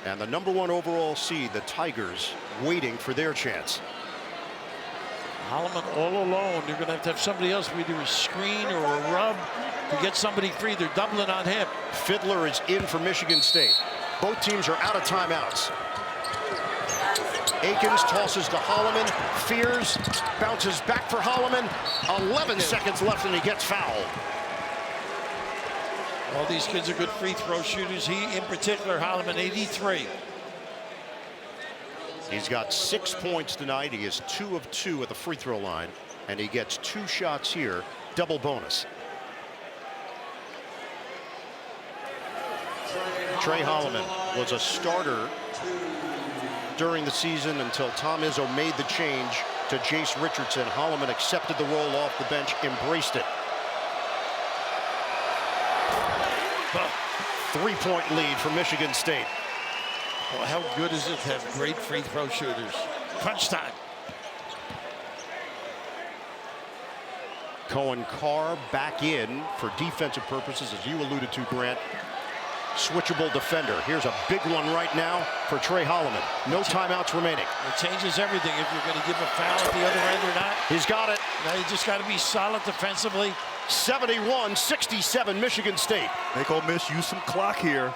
and the #1 overall seed, the Tigers, waiting for their chance. Holloman all alone. You're going to have somebody else, either a screen or a rub to get somebody free. They're doubling on him. Fiddler is in for Michigan State. Both teams are out of timeouts. Akins tosses to Holloman. Fears, bounces back for Holloman. 11 seconds left and he gets fouled. All these kids are good free throw shooters. He, in particular, Holloman, 83. He's got 6 points tonight. He is 2 of 2 at the free throw line, and he gets 2 shots here, double bonus. Trey Holloman was a starter during the season until Tom Izzo made the change to Jace Richardson. Holloman accepted the role off the bench, embraced it. 3-point lead for Michigan State. Well, how good is it to have great free throw shooters? Crunch time. Cohen Carr back in for defensive purposes, as you alluded to, Grant. switchable defender. Here's a big one right now for Trey Holloman. No timeouts remaining. It changes everything if you're going to give a foul at the other end or not. He's got it. Now you just got to be solid defensively. 71-67 Michigan State. Make Ole Miss use some clock here.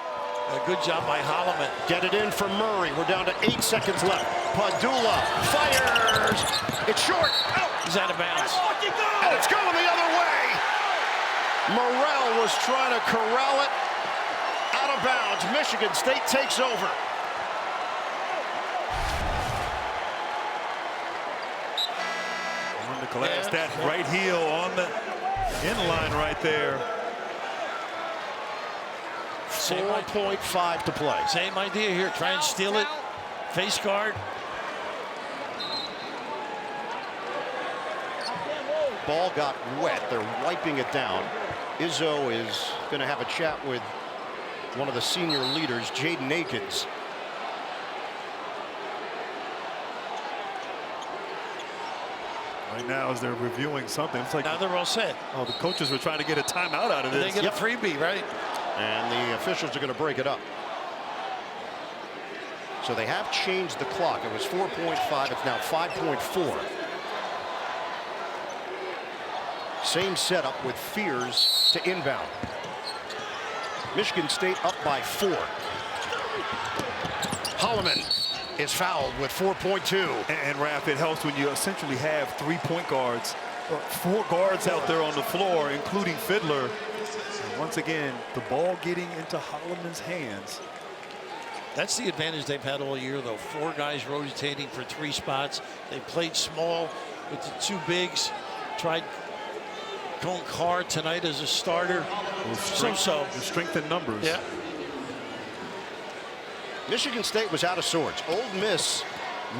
A good job by Holloman. Get it in for Murray. We're down to 8 seconds left. Padula fires. It's short. Out. He's out of bounds. And it's going the other way. Morrell was trying to corral it. Out of bounds. Michigan State takes over. On the glass, that right heel on the inline right there. 4.5 to play. Same idea here. Try and steal it. Face guard. Ball got wet. They're wiping it down. Izzo is going to have a chat with one of the senior leaders, Jaden Akins. Right now, as they're reviewing something, it's like Now they're all set. oh, the coaches were trying to get a timeout out of this. They get a freebie, right? And the officials are going to break it up. So they have changed the clock. It was 4.5. It's now 5.4. Same setup with Fears to inbound. Michigan State up by 4. Holloman is fouled with 4.2. And Raph, it helps when you essentially have 3 point guards, or 4 guards out there on the floor, including Fiddler. And once again, the ball getting into Holloman's hands. That's the advantage they've had all year, though. 4 guys rotating for 3 spots. They played small with the 2 bigs. Tried going hard tonight as a starter. So-so. The strength in numbers. Yeah. Michigan State was out of sorts. Ole Miss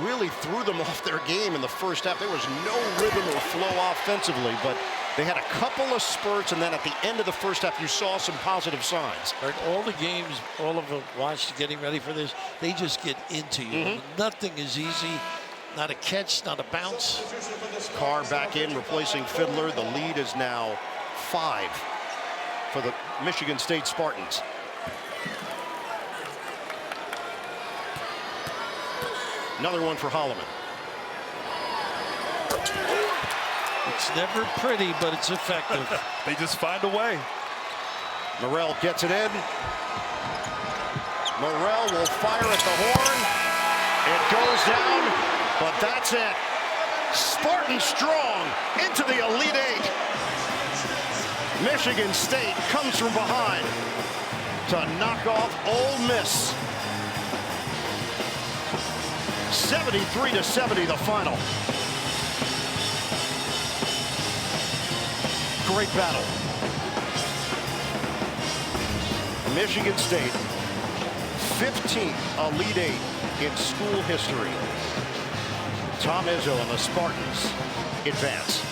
really threw them off their game in the first half. There was no rhythm or flow offensively, but they had a couple of spurts, and then at the end of the first half, you saw some positive signs. All the games, all of them watched getting ready for this, they just get into you. Nothing is easy. Not a catch, not a bounce. Carr back in, replacing Fiddler. The lead is now 5 for the Michigan State Spartans. Another one for Holloman. It's never pretty, but it's effective. They just find a way. Morrell gets it in. Morrell will fire at the horn. It goes down, but that's it. Spartan strong into the Elite Eight. Michigan State comes from behind to knock off Ole Miss. 73-70 the final. Great battle. Michigan State, 15th Elite Eight in school history. Tom Izzo and the Spartans advance.